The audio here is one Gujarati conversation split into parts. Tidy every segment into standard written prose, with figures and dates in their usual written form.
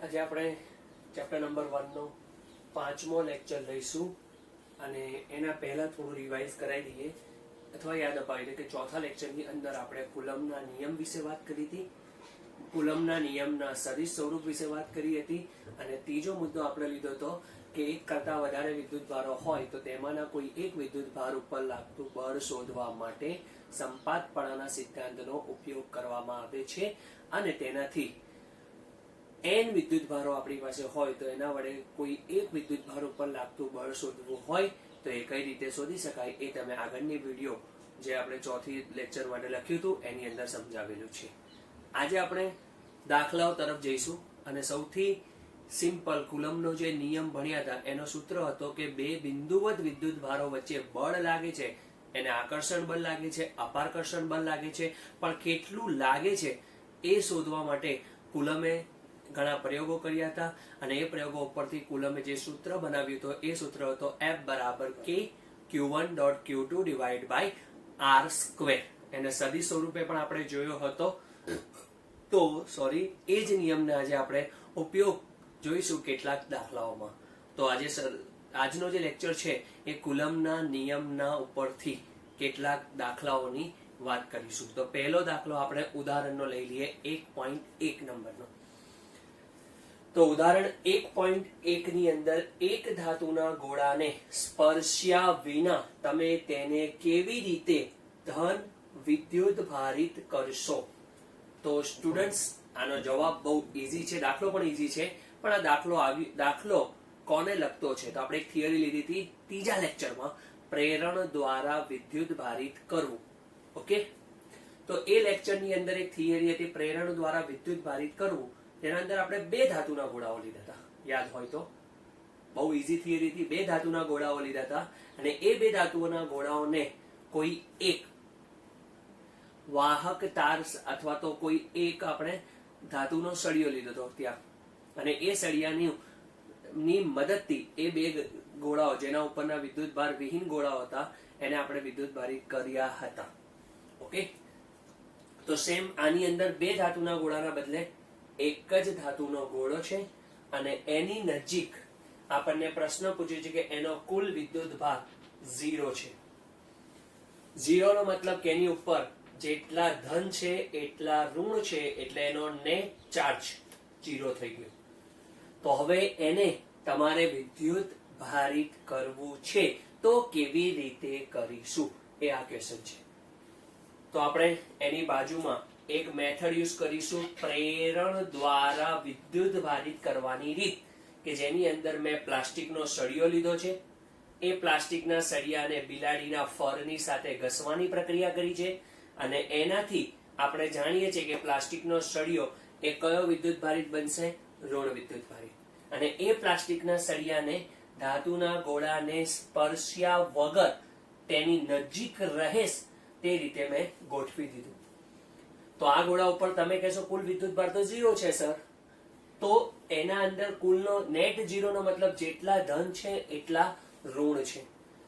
આજે આપણે ચેપ્ટર નંબર 1 નો 5મો લેક્ચર લઈશું અને એના પહેલા થોડું રિવાઇઝ કરાવી દઈએ અથવા યાદ અપાવી દઈએ કે ચોથા લેક્ચરની અંદર આપણે કુલમના નિયમ વિશે વાત કરી હતી, કુલમના નિયમના સદિશ સ્વરૂપ વિશે વાત કરી હતી અને ત્રીજો મુદ્દો આપણે લીધો હતો કે એક કરતાં વધારે વિદ્યુતભારો હોય તો તેમાંના કોઈ એક વિદ્યુતભાર ઉપર લાગતું બળ શોધવા માટે સંપાતપણાના સિદ્ધાંતનો ઉપયોગ કરવામાં આવે છે અને તેનાથી n વિદ્યુતભારો આપણી પાસે હોય તો એના વડે કોઈ એક વિદ્યુતભાર ઉપર લાગતું બળ શોધવું હોય તો એ કઈ રીતે શોધી શકાય એ તમે આગળની વિડીયો જે આપણે ચોથી લેક્ચર માટે લખ્યું હતું એની અંદર સમજાવેલું છે. આજે આપણે દાખલાઓ તરફ જઈશું અને સૌથી સિમ્પલ કુલમનો જે નિયમ ભણ્યા હતા એનો સૂત્ર હતો કે બે બિંદુવત વિદ્યુતભારો વચ્ચે બળ લાગે છે એને આકર્ષણ બળ લાગે છે, અપાકર્ષણ બળ લાગે છે, પણ કેટલું લાગે છે એ શોધવા માટે કુલમે ઘણા પ્રયોગો કર્યા હતા અને એ પ્રયોગો ઉપરથી કુલમે જે સૂત્ર બનાવ્યું હતું એ સૂત્ર હતો F = K Q1.Q2 / R². એને સદિશ સ્વરૂપે પણ આપણે જોયો હતો. તો એ જ નિયમને આજે આપણે ઉપયોગ જોઈશું કેટલાક દાખલાઓમાં. તો આજનો જે લેક્ચર છે એ કુલમના નિયમના ઉપરથી કેટલાક દાખલાઓની વાત કરીશું. તો પહેલો દાખલો આપણે ઉદાહરણનો લઈ લઈએ 1.1 નંબરનો. તો ઉદાહરણ 1.1 ની અંદર એક ધાતુના ગોળાને સ્પર્શ્યા વિના તમે તેને કેવી રીતે ધન વિદ્યુત ભારિત કરશો? તો સ્ટુડન્ટ્સ આનો જવાબ બહુ ઈઝી છે, દાખલો પણ ઈઝી છે, પણ આ દાખલો કોને લગતો છે? તો આપણે એક થિયરી લીધી હતી ત્રીજા લેક્ચરમાં, પ્રેરણ દ્વારા વિદ્યુત ભારિત કરવું. ઓકે, તો એ લેક્ચરની અંદર એક થિયરી હતી પ્રેરણ દ્વારા વિદ્યુત ભારિત કરવું. તેના અંદર આપણે બે ધાતુના ગોળાઓ લીધા હતા, યાદ હોય તો. બહુ ઈઝી થિયરી હતી. બે ધાતુના ગોળાઓ લીધા હતા અને એ બે ધાતુઓના ગોળાઓને કોઈ એક વાહક તાર અથવા તો કોઈ એક આપણે ધાતુનો સળિયો લીધો હતો ત્યાં અને એ સળિયાની મદદથી એ બે ગોળાઓ જેના ઉપરના વિદ્યુતભાર વિહીન ગોળાઓ હતા એને આપણે વિદ્યુત ભારિત કર્યા હતા. ઓકે, તો સેમ આની અંદર બે ધાતુના ગોળાના બદલે એક જ ધાતુનો ગોળો છે અને એની નજીક આપણને પ્રશ્ન પૂછ્યો છે કે એનો કુલ વિદ્યુતભાર 0 છે. 0 નો મતલબ કે એની ઉપર જેટલા ધન છે એટલા ઋણ છે એટલે એનો નેટ ચાર્જ 0 થઈ ગયો. તો હવે એને તમારે વિદ્યુત ભારિત કરવું છે તો કેવી રીતે કરીશું એ આ ક્વેશ્ચન છે. તો આપણે એની બાજુમાં એક મેથડ યુઝ કરીશું, પ્રેરણ દ્વારા વિદ્યુત ભારિત કરવાની રીત, કે જેની અંદર મેં પ્લાસ્ટિકનો સળિયો લીધો છે. એ પ્લાસ્ટિકના સળિયાને બિલાડીના ફરની સાથે ઘસવાની પ્રક્રિયા કરી છે અને એનાથી આપણે જાણીએ છીએ કે પ્લાસ્ટિકનો સળિયો એ કયો વિદ્યુત ભારિત બનશે? ઋણ વિદ્યુત ભારિત. અને એ પ્લાસ્ટિકના સળિયાને ધાતુના ગોળાને સ્પર્શ્યા વગર તેની નજીક રહે તે રીતે મેં ગોઠવી દીધું. તો આ ગોળા ઉપર તમે કહેશો કુલ વિદ્યુતભાર તો 0 છે સર. તો એના અંદર કુલનો નેટ 0 નો મતલબ જેટલા ધન છે એટલા ઋણ છે.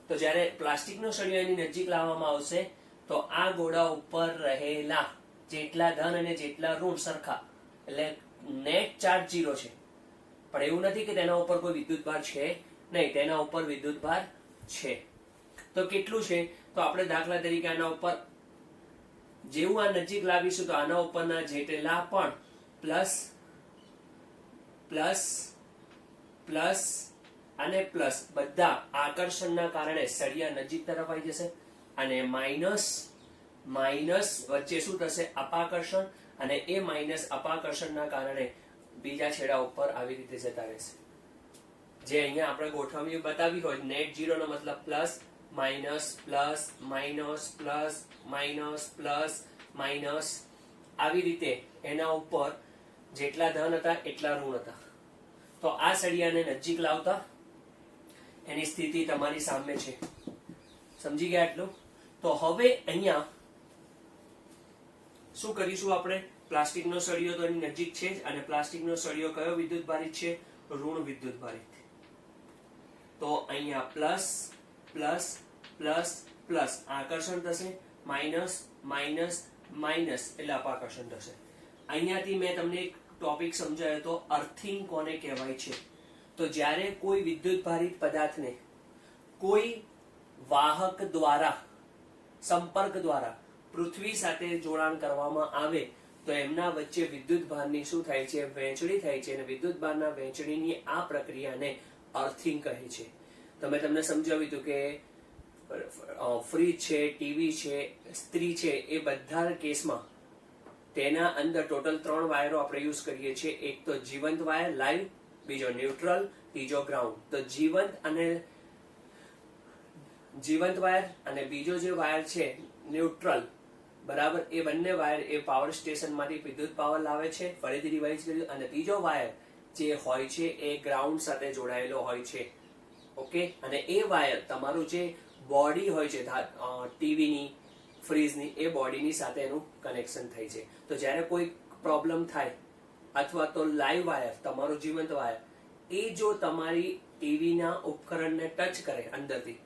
તો જ્યારે પ્લાસ્ટિકનો સળિયો એની નજીક લાવવામાં આવશે તો આ ગોળા ઉપર રહેલા જેટલા ધન અને જેટલા ઋણ સરખા, એટલે નેટ ચાર્જ 0 છે. પણ એવું નથી કે તેના ઉપર કોઈ વિદ્યુતભાર છે નહીં, તેના ઉપર વિદ્યુતભાર છે. તો કેટલું છે? તો આપણે દાખલા તરીકે આના ઉપર જેવું આ નજીક લાવીશું તો આના ઉપરના જેટલા પણ પ્લસ પ્લસ પ્લસ અને પ્લસ બધા આકર્ષણના કારણે સળિયા નજીક તરફ આવી જશે અને માઇનસ માઇનસ વચ્ચે શું થશે? અપાકર્ષણ, અને એ માઇનસ અપાકર્ષણના કારણે બીજા છેડા ઉપર આવી રીતે જતા રહેશે. જે અહીંયા આપણે ગોઠવણી બતાવી હોય નેટ 0 નો મતલબ plus minus plus minus plus minus plus minus, આવી રીતે એના ઉપર જેટલા ધન હતા એટલા ઋણ હતા. તો આ સળિયાને નજીક લાવતા એની સ્થિતિ તમારી સામે છે. સમજી ગયા એટલું? તો હવે અહીંયા શું કરીશું આપણે? પ્લાસ્ટિકનો સળિયો તો એની નજીક છે જ અને પ્લાસ્ટિકનો સળિયો કયો વિદ્યુત ભારિત છે? ઋણ વિદ્યુત ભારિત. તો અહીંયા પ્લસ પ્લસ પ્લસ પ્લસ આકર્ષણ થશે, માઇનસ માઇનસ માઇનસ એટલે અપાકર્ષણ થશે. અહીંયાથી મેં તમને એક ટોપિક સમજાયો તો અર્થિંગ કોને કહેવાય છે. તો જ્યારે કોઈ વિદ્યુત ભારિત પદાર્થને કોઈ વાહક દ્વારા સંપર્ક દ્વારા પૃથ્વી સાથે જોડાણ કરવામાં આવે તો એમના વચ્ચે વિદ્યુત ભારની શું થાય છે, વહેંચણી થાય છે, અને વિદ્યુત ભારના વહેંચણીની આ પ્રક્રિયાને અર્થિંગ કહે છે. તમે તમને સમજાવ્યું હતું કે ફ્રીજ છે, ટીવી છે, સ્ત્રી છે, એ બધા કેસમાં તેના અંદર ટોટલ 3 વાયરો આપણે યુઝ કરીએ છીએ. એક તો જીવંત વાયર લાઈવ, બીજો ન્યુટ્રલ, ત્રીજો ગ્રાઉન્ડ. તો જીવંત વાયર અને બીજો જે વાયર છે ન્યુટ્રલ, બરાબર, એ બંને વાયર એ પાવર સ્ટેશન માંથી વિદ્યુત પાવર લાવે છે. ફરીથી રિવાઇઝ કર્યું. અને બીજો વાયર જે હોય છે એ ગ્રાઉન્ડ સાથે જોડાયેલો હોય છે. ઓકે. અને એ વાયર તમારું જે બોડી હોય છે ટીવીની, ફ્રીજની, એ બોડીની સાથે એનું કનેક્શન થાય છે. તો જ્યારે કોઈ પ્રોબ્લેમ થાય અથવા તો લાઈવ વાયર, તમારું જીવંત વાયર, એ જો તમારી ટીવીના ઉપકરણને ટચ કરે અંદરથી,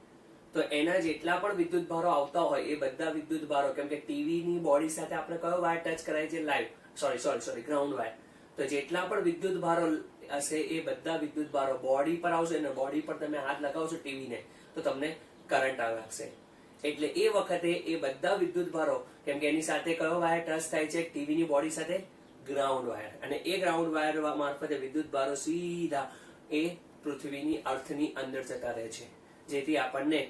તો એના જેટલા પણ વિદ્યુત ભારો આવતા હોય એ બધા વિદ્યુત ભારો, કેમ કે ટીવીની બોડી સાથે આપણે કયો વાયર ટચ કરાય છે, લાઈવ, સોરી ગ્રાઉન્ડ વાયર. તો જેટલા પણ વિદ્યુત ભારો હશે એ બધા વિદ્યુત ભારો બોડી પર આવશે, અને બોડી પર તમે હાથ લગાવશો ટીવીને તો તમને કરંટ લાગશે. એટલે એ વખતે એ બધા વિદ્યુત ભારો, કેમ કે એની સાથે કયો વાયર ટચ થાય છે, ટીવીની બોડી સાથે ગ્રાઉન્ડ વાયર, અને એ ગ્રાઉન્ડ વાયર મારફતે વિદ્યુત ભારો સીધા એ પૃથ્વીની અર્થની અંદર જતા રહે છે. જેથી આપણને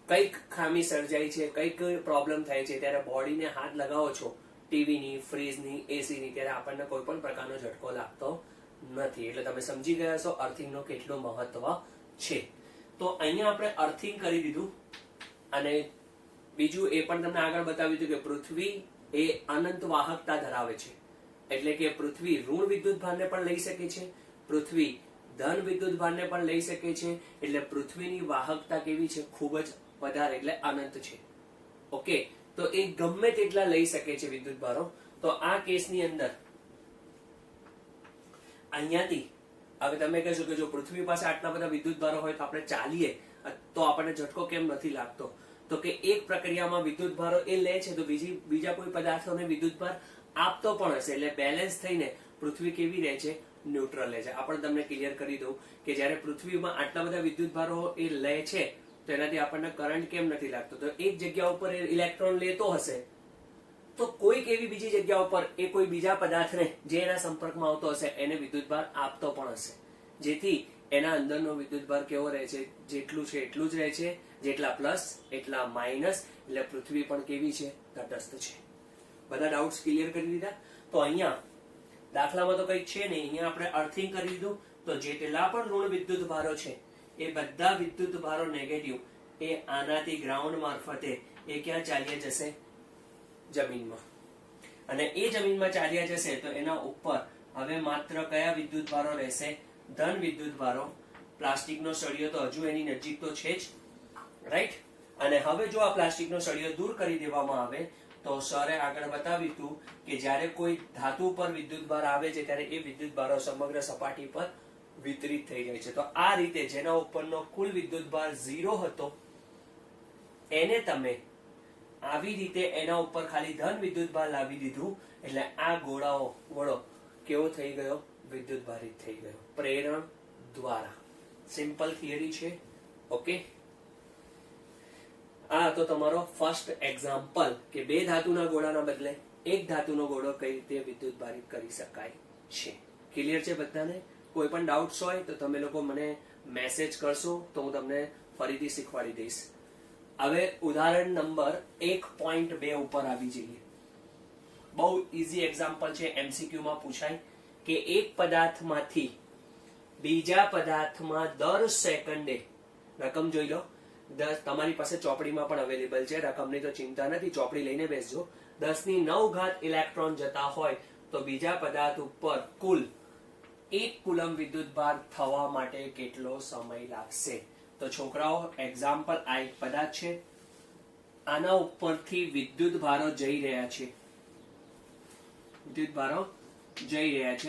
કઈક ખામી સર્જાય છે, કઈક પ્રોબ્લેમ થાય છે, ત્યારે બોડીને હાથ લગાવો છો ટીવીની, ફ્રીજની, એસીની, ત્યારે આપણને કોઈ પણ પ્રકારનો ઝટકો લાગતો નથી. એટલે તમે સમજી ગયા છો અર્થિંગનો કેટલો મહત્વ છે. તો અહીંયા આપણે અર્થિંગ કરી દીધું, અને બીજું એ પણ તમને આગળ બતાવ્યું હતું કે પૃથ્વી એ અનંત વાહકતા ધરાવે છે. એટલે કે પૃથ્વી ઋણ વિદ્યુત ભારને પણ લઈ શકે છે, પૃથ્વી ધન વિદ્યુત ભારને પણ લઈ શકે છે. એટલે પૃથ્વીની વાહકતા કેવી છે, ખૂબ જ વધારે, એટલે અનંત છે. ઓકે. તો એ ગમે તેટલા લઈ શકે છે વિદ્યુત ભારો. તો આ કેસની અંદર અહીંયાથી હવે તમે કહેશો કે જો પૃથ્વી પાસે આટલા બધા વિદ્યુત ભારો હોય તો આપણે ચાલીએ તો આપણને ઝટકો કેમ નથી લાગતો? તો કે એક પ્રક્રિયામાં વિદ્યુત ભારો એ લે છે તો બીજા કોઈ પદાર્થોને વિદ્યુત ભાર આપતો પણ હશે. એટલે બેલેન્સ થઈને પૃથ્વી કેવી રહે છે, ન્યુટ્રલ રહે છે. આપણે તમને ક્લિયર કરી દઉં કે જ્યારે પૃથ્વીમાં આટલા બધા વિદ્યુત ભારો એ લે છે તો એનાથી આપણને કરંટ કેમ નથી લાગતો? તો એક જગ્યા ઉપર ઇલેક્ટ્રોન લેતો હશે તો કોઈક એવી બીજી જગ્યા ઉપર એ કોઈ બીજા પદાર્થને જે એના સંપર્કમાં આવતો હશે એને વિદ્યુતભાર આપતો પણ હશે. જેથી એના અંદરનો વિદ્યુતભાર કેવો રહે છે, જેટલું છે એટલું જ રહે છે. જેટલા પ્લસ એટલા માઇનસ. એટલે પૃથ્વી પણ કેવી છે, તટસ્થ છે. બધા ડાઉટ્સ ક્લિયર કરી દીધા. તો અહીંયા દાખલામાં તો કઈ છે નહીં, અહીંયા આપણે અર્થિંગ કરી દીધું. તો જેટલા પણ ઋણ વિદ્યુત ભારો છે એ બધા વિદ્યુત ભારો નેગેટિવ એ આનાથી ગ્રાઉન્ડ મારફતે એ ક્યાં ચાલ્યા જશે, જમીનમાં. અને એ જમીનમાં ચાલ્યા જશે તો એના ઉપર હવે માત્ર કયા વિદ્યુત ભારો રહેશે, ધન વિદ્યુત ભારો. પ્લાસ્ટિકનો સળિયો તો હજુ એની નજીક તો છે જ, રાઈટ. અને હવે જો આ પ્લાસ્ટિકનો સળિયો દૂર કરી દેવામાં આવે તો સરે આગળ બતાવ્યું હતું કે જ્યારે કોઈ ધાતુ પર વિદ્યુત ભાર આવે છે ત્યારે એ વિદ્યુત ભારો સમગ્ર સપાટી પર વિતરિત થઈ જાય છે. તો આ રીતે જેના ઉપરનો કુલ વિદ્યુત ભાર 0 હતો એને તમે આવી રીતે એના ઉપર ખાલી ધન વિદ્યુત ભાર લાવી દીધું એટલે આ ગોળો કેવો થઈ ગયો, વિદ્યુત ભારિત થઈ ગયો પ્રેરણ દ્વારા. સિમ્પલ થિયરી છે. ઓકે. આ તો તમારો ફર્સ્ટ એક્ઝામ્પલ કે બે ધાતુના ગોળાના બદલે એક ધાતુનો ગોળો કઈ રીતે વિદ્યુત ભારિત કરી શકાય છે. ક્લિયર છે બધાને? કોઈ પણ ડાઉટ્સ હોય તો તમે લોકો મને મેસેજ કરશો તો હું તમને ફરીથી શીખવાડી દઈશ. હવે ઉદાહરણ નંબર 1.2 ઉપર આવી જઈએ. બહુ ઈઝી એક્ઝામ્પલ છે, એમસીક્યુ માં પૂછાય કે એક પદાર્થમાંથી બીજા પદાર્થમાં દર સેકન્ડે, રકમ જોઈ લો, તમારી પાસે ચોપડીમાં પણ અવેલેબલ છે, રકમની તો ચિંતા નથી, ચોપડી લઈને બેસજો. 10⁹ ઇલેક્ટ્રોન જતા હોય તો બીજા પદાર્થ ઉપર કુલ 1 કુલમ વિદ્યુતભાર થવા માટે કેટલો સમય લાગશે? તો છોકરાઓ એક્ઝામ્પલ આ એક પદાર્થ છે, આના ઉપરથી વિદ્યુત ભારો જઈ રહ્યા છે,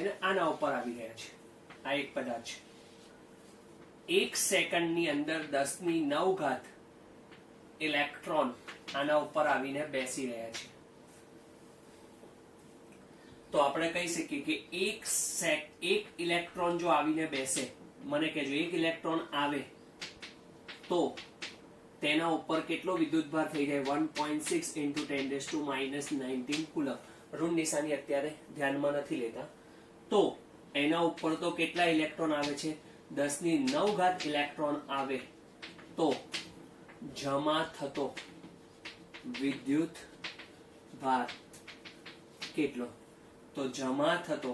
અને આના ઉપર આવી રહ્યા છે. આ એક પદાર્થ છે. 1 સેકન્ડની અંદર 10⁹ ઇલેક્ટ્રોન આના ઉપર આવીને બેસી રહ્યા છે. તો આપણે કહી શકીએ કે એક ઇલેક્ટ્રોન જો આવીને બેસે, મને કહેજો એક ઇલેક્ટ્રોન આવે તો તેના ઉપર કેટલો વિદ્યુતભાર થઈ જાય? 1.6 × 10⁻⁻19 કુલમ. ઋણ નિશાની અત્યારે ધ્યાનમાં નથી લેતા. તો એના ઉપર તો કેટલા ઇલેક્ટ્રોન આવે છે? 10⁹ ઇલેક્ટ્રોન આવે તો જમા થતો વિદ્યુત ભાર કેટલો? તો જમા થતો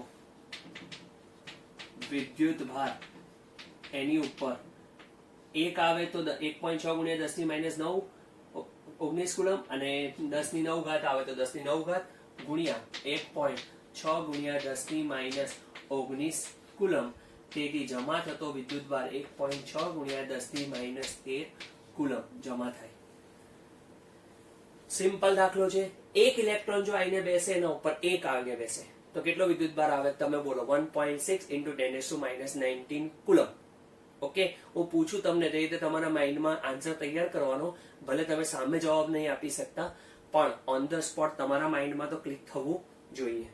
વિદ્યુત ભાર એની ઉપર એક આવે તો 1.6 × 10⁻⁹ 19 કુલમ, અને 10⁹ આવે તો 10⁹ ગુણ્યા 1.6 × 10⁻19 કુલમ. તેથી જમા થતો વિદ્યુતભાર 1.6 × 10⁻13 કુલમ જમા થાય. સિમ્પલ દાખલો છે. એક ઇલેક્ટ્રોન જો આવીને બેસે, એના ઉપર એક આવીને બેસે તો કેટલો વિદ્યુતભાર આવે? તમે બોલો. 1.6 × 10⁻19 કુલમ. ઓકે, હું પૂછું તમને તે રીતે તમારા માઇન્ડમાં આન્સર તૈયાર કરવાનો. ભલે તમે સામે જવાબ નહીં આપી શકતા, પણ ઓન ધ સ્પોટ તમારા માઇન્ડમાં તો ક્લિક થવું જોઈએ.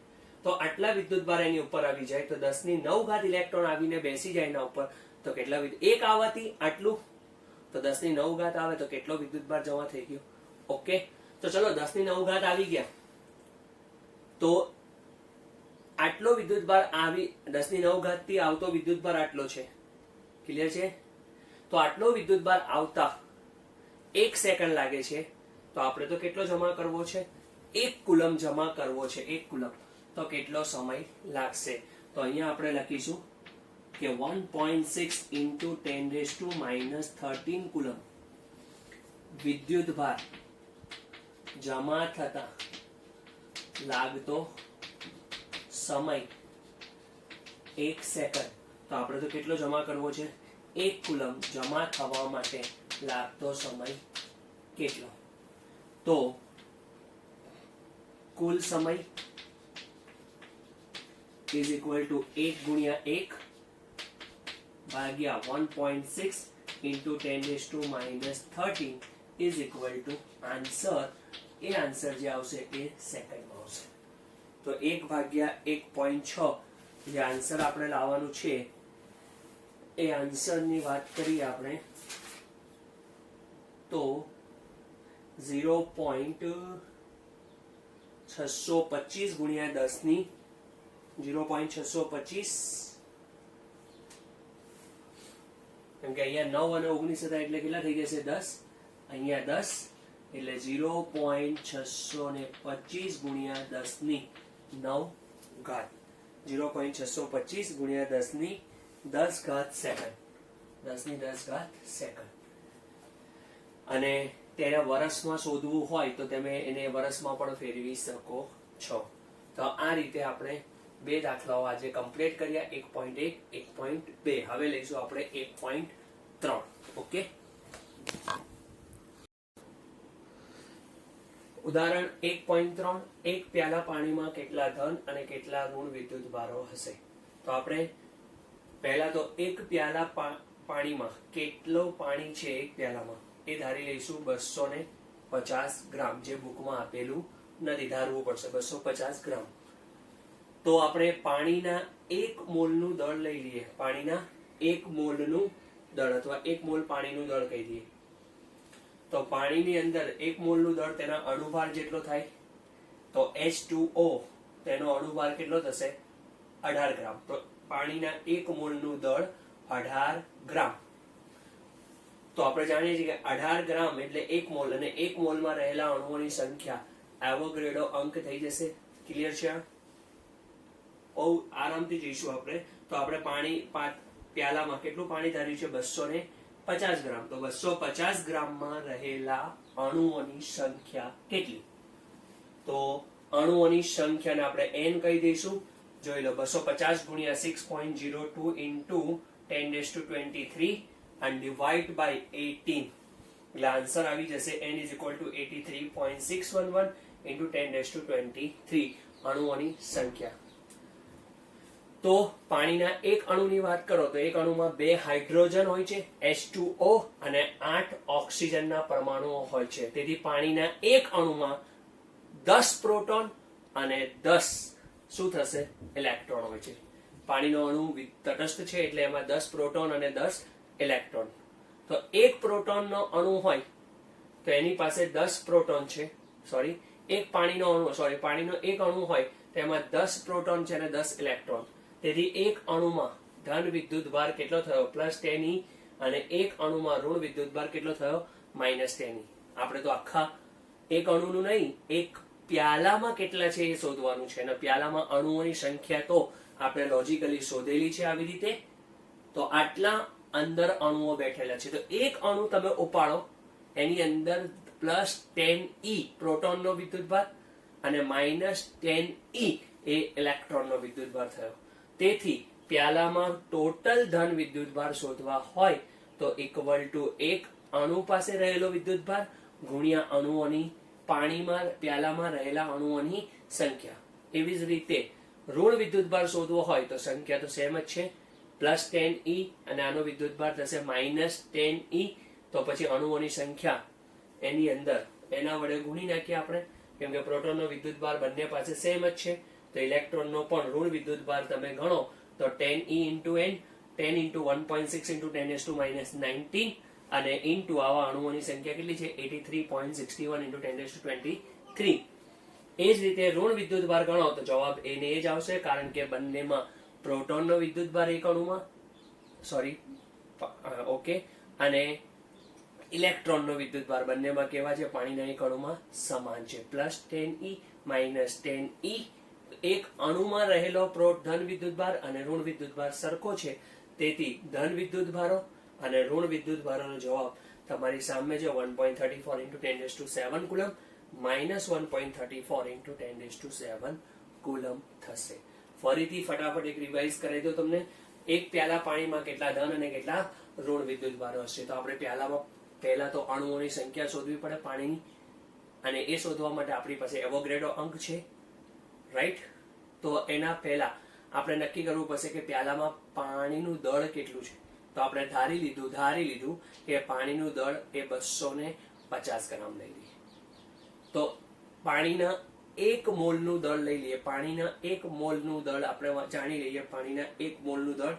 તો આટલા વિદ્યુતભાર એની ઉપર આવી જાય તો 10⁹ ઇલેક્ટ્રોન આવીને બેસી જાય એના ઉપર તો કેટલા એક આવવાથી આટલું, તો 10⁹ આવે તો કેટલો વિદ્યુતભાર જમા થઈ ગયો? ઓકે, તો ચલો 10⁹ આવી ગયા તો આટલો વિદ્યુતભાર આવી 10⁹ થી આવતો વિદ્યુતભાર આટલો છે. ક્લિયર છે? તો આટલો વિદ્યુતભાર આવતા 1 સેકન્ડ લાગે છે. તો આપણે તો કેટલો જમા કરવો છે? 1 કુલમ જમા કરવો છે. 1 કુલમ. તો કેટલો સમય લાગશે? તો અહીંયા આપણે લખીશું કે 1.6 × 10⁻13 કુલમ વિદ્યુતભાર જમા થતા લાગતો સમય 1 સેકન્ડ. તો આપણે તો કેટલો જમા કરવો છે? 1 કુલમ જમા થવા માટે લાગતો સમય કેટલો? તો કુલ સમય is equal to 1 × 1 ભાગ્યા 1.6 × 10⁻13 is equal to answer. A answer જે આવશે એ સેકન્ડમાં આવશે. તો 1 ભાગ્યા 1.6 જે આન્સર આપણે લાવવાનું છે એ આન્સરની વાત કરીએ આપણે તો 0.625 ગુણ્યા 10⁻, 0.625, કેમ કે અહીંયા 9 અને 19 હતા એટલે કેટલા થઈ જશે? 10. અહીંયા 10 એટલે 0.625 ગુણ્યા 10⁹ 0.625 ગુણ્યા 10⁻10 સેકન્ડ. 10⁻10 સેકન્ડ. અને તેને વર્ષમાં શોધવું હોય તો તમે એને વર્ષમાં પણ ફેરવી શકો છો. તો આ રીતે આપણે 2 દાખલાઓ આજે કમ્પ્લીટ કર્યા. 1.1, 1.2. હવે લઈશું આપણે 1.3. ઓકે, ઉદાહરણ 1.3. એક પ્યાલા પાણીમાં કેટલા ધન અને કેટલા ઋણ વિદ્યુતભારો હશે? તો આપણે પહેલા તો એક પ્યાલા પાણીમાં કેટલો પાણી છે એક પ્યાલામાં એ ધારી લઈશું 250 ગ્રામ. જે બુકમાં આપેલું નથી, ધારવું પડશે 250 ગ્રામ. તો આપણે પાણીના 1 મોલનું દળ લઈ લઈએ. પાણીના 1 મોલનું દળ અથવા 1 મોલ પાણીનું દળ કહી દઈએ. તો પાણીની અંદર 1 મોલનું દળ તેના અણુભાર જેટલો થાય. તો H2O તેનો અણુભાર કેટલો થશે? 18 ગ્રામ. તો પાણીના 1 મોલનું દળ 18 ગ્રામ. તો આપણે જાણીએ છીએ કે 18 ગ્રામ એટલે 1 મોલ, અને 1 મોલમાં રહેલા અણુઓની સંખ્યા એવોગાડ્રો અંક થઈ જશે. ક્લિયર છે? બહુ આરામથી જઈશું આપણે. તો આપણે પાણી પ્યાલામાં કેટલું પાણી ધાર્યું છે? 250 ગ્રામ. તો 250 ગ્રામમાં રહેલા અણુઓની સંખ્યા કેટલી? તો અણુઓની સંખ્યાને આપણે n કહી દઈશું. જોઈ લો, 250 ગુણ્યા 6.02 × 10⁻23 and divide by 18. એટલે આન્સર આવી જશે n is equal to 83.611 into 10⁻23 અણુઓની સંખ્યા. તો પાણીના એક અણુની વાત કરો તો એક અણુમાં 2 હાઇડ્રોજન હોય છે H2O અને 8 ઓક્સિજનના પરમાણુઓ હોય છે. તેથી પાણીના એક અણુમાં 10 પ્રોટોન અને 10 શું થશે? ઇલેક્ટ્રોન હોય છે. પાણીનો અણુ તટસ્થ છે એટલે એમાં 10 પ્રોટોન અને 10 ઇલેક્ટ્રોન. તો એક પ્રોટોનનો અણુ હોય તો એની પાસે 10 પ્રોટોન છે. પાણીનો એક અણુ હોય તો એમાં 10 પ્રોટોન છે અને 10 ઇલેક્ટ્રોન. તેથી એક અણુમાં ધન વિદ્યુતભાર કેટલો થયો? +10e. અને એક અણુમાં ઋણ વિદ્યુતભાર કેટલો થયો? -10e. આપણે તો આખા એક અણુનું નહીં, એક પ્યાલામાં કેટલા છે એ શોધવાનું છે. અને પ્યાલામાં અણુઓની સંખ્યા તો આપણે લોજિકલી શોધેલી છે આવી રીતે. તો આટલા અંદર અણુઓ બેઠેલા છે. તો એક અણુ તમે ઉપાડો, એની અંદર +10e પ્રોટોનનો વિદ્યુતભાર અને -10e એ ઇલેક્ટ્રોનનો વિદ્યુતભાર થયો. તેથી પ્યાલામાં ટોટલ ધન વિદ્યુતભાર શોધવા હોય તો = એક અણુ પાસે રહેલો વિદ્યુતભાર ગુણ્યા અણુઓની પ્યાલામાં રહેલા અણુઓની સંખ્યા. એવી જ રીતે ઋણ વિદ્યુતભાર શોધવો હોય તો સંખ્યા તો સેમ જ છે, +10e અને આનો વિદ્યુતભાર થશે -10e. તો પછી અણુઓની સંખ્યા એની અંદર એના વડે ગુણી નાખીએ આપણે, કેમ કે પ્રોટોનનો વિદ્યુતભાર બંને પાસે સેમ જ છે. તો ઇલેક્ટ્રોનનો પણ ઋણ વિદ્યુતભાર તમે ગણો તો 10e × n, 10 × 1.6 × 10 - 19 અને ઇન્ટુ આવા અણુઓની સંખ્યા કેટલી છે? 83.61 × 1023. એ જ રીતે ઋણ વિદ્યુતભાર ગણો તો જવાબ એને જ આવશે, કારણ કે બંનેમાં પ્રોટોનનો વિદ્યુતભાર એક અણુમાં અને ઇલેક્ટ્રોનનો વિદ્યુતભાર બંનેમાં કેવા છે? પાણીના એક અણુમાં સમાન છે. +10e -10e. એક અણુમાં રહેલો ધન વિદ્યુતભાર અને ઋણ વિદ્યુતભાર સરખો છે. તેથી ધન વિદ્યુતભારો અને ઋણ વિદ્યુતભારોનો જવાબ તમારી સામે છે 1.34 × 10⁷ કુલમ -1.34 × 10⁷ કુલમ થશે. ફરીથી ફટાફટ એક રિવાઇઝ કરી દો તમને. એક પ્યાલા પાણીમાં કેટલા ધન અને કેટલા ઋણ વિદ્યુતભારો હશે? તો આપણે પ્યાલામાં પહેલા તો અણુઓની સંખ્યા શોધવી પડે પાણીની, અને એ શોધવા માટે આપણી પાસે એવોગ્રેડો અંક છે, રાઈટ? તો એના પહેલા આપણે નક્કી કરવું પડશે કે પ્યાલામાં પાણીનું દળ કેટલું છે. તો આપણે ધારી લીધું કે પાણીનું દળ એ 250 ગ્રામ લઈ લઈએ. તો પાણીના 1 મોલનું દળ લઈ લઈએ. પાણીના 1 મોલનું દળ આપણે જાણી લઈએ. પાણીના 1 મોલનું દળ,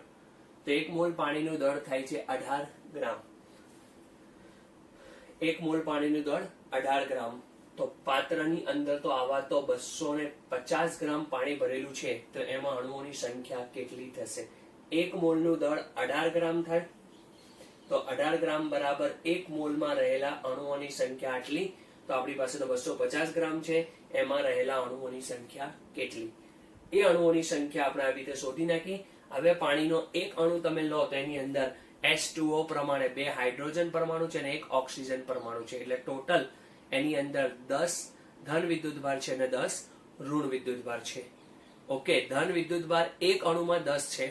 તો 1 મોલ પાણીનું દળ થાય છે 18 ગ્રામ. 1 મોલ પાણીનું દળ 18 ગ્રામ. તો પાત્રની અંદર તો આવા તો 250 ગ્રામ પાણી ભરેલું છે. તો એમાં અણુઓની સંખ્યા કેટલી થશે? 1 મોલનું દળ 18 ગ્રામ થાય. તો 18 ગ્રામ બરાબર 1 મોલમાં રહેલા અણુઓની સંખ્યા આટલી. તો આપણી પાસે તો 250 ગ્રામ છે. એમાં રહેલા અણુઓની સંખ્યા કેટલી? એ અણુઓની સંખ્યા આપણે આવી રીતે શોધી નાખી. હવે પાણીનો એક અણુ તમે લો તો એની અંદર H2O પ્રમાણે 2 હાઇડ્રોજન પરમાણુ છે અને 1 ઓક્સિજન પરમાણુ છે. એટલે ટોટલ એની અંદર 10 ધન વિદ્યુતભાર છે અને 10 ઋણ વિદ્યુતભાર છે. ઓકે, ધન વિદ્યુતભાર એક અણુમાં 10 છે,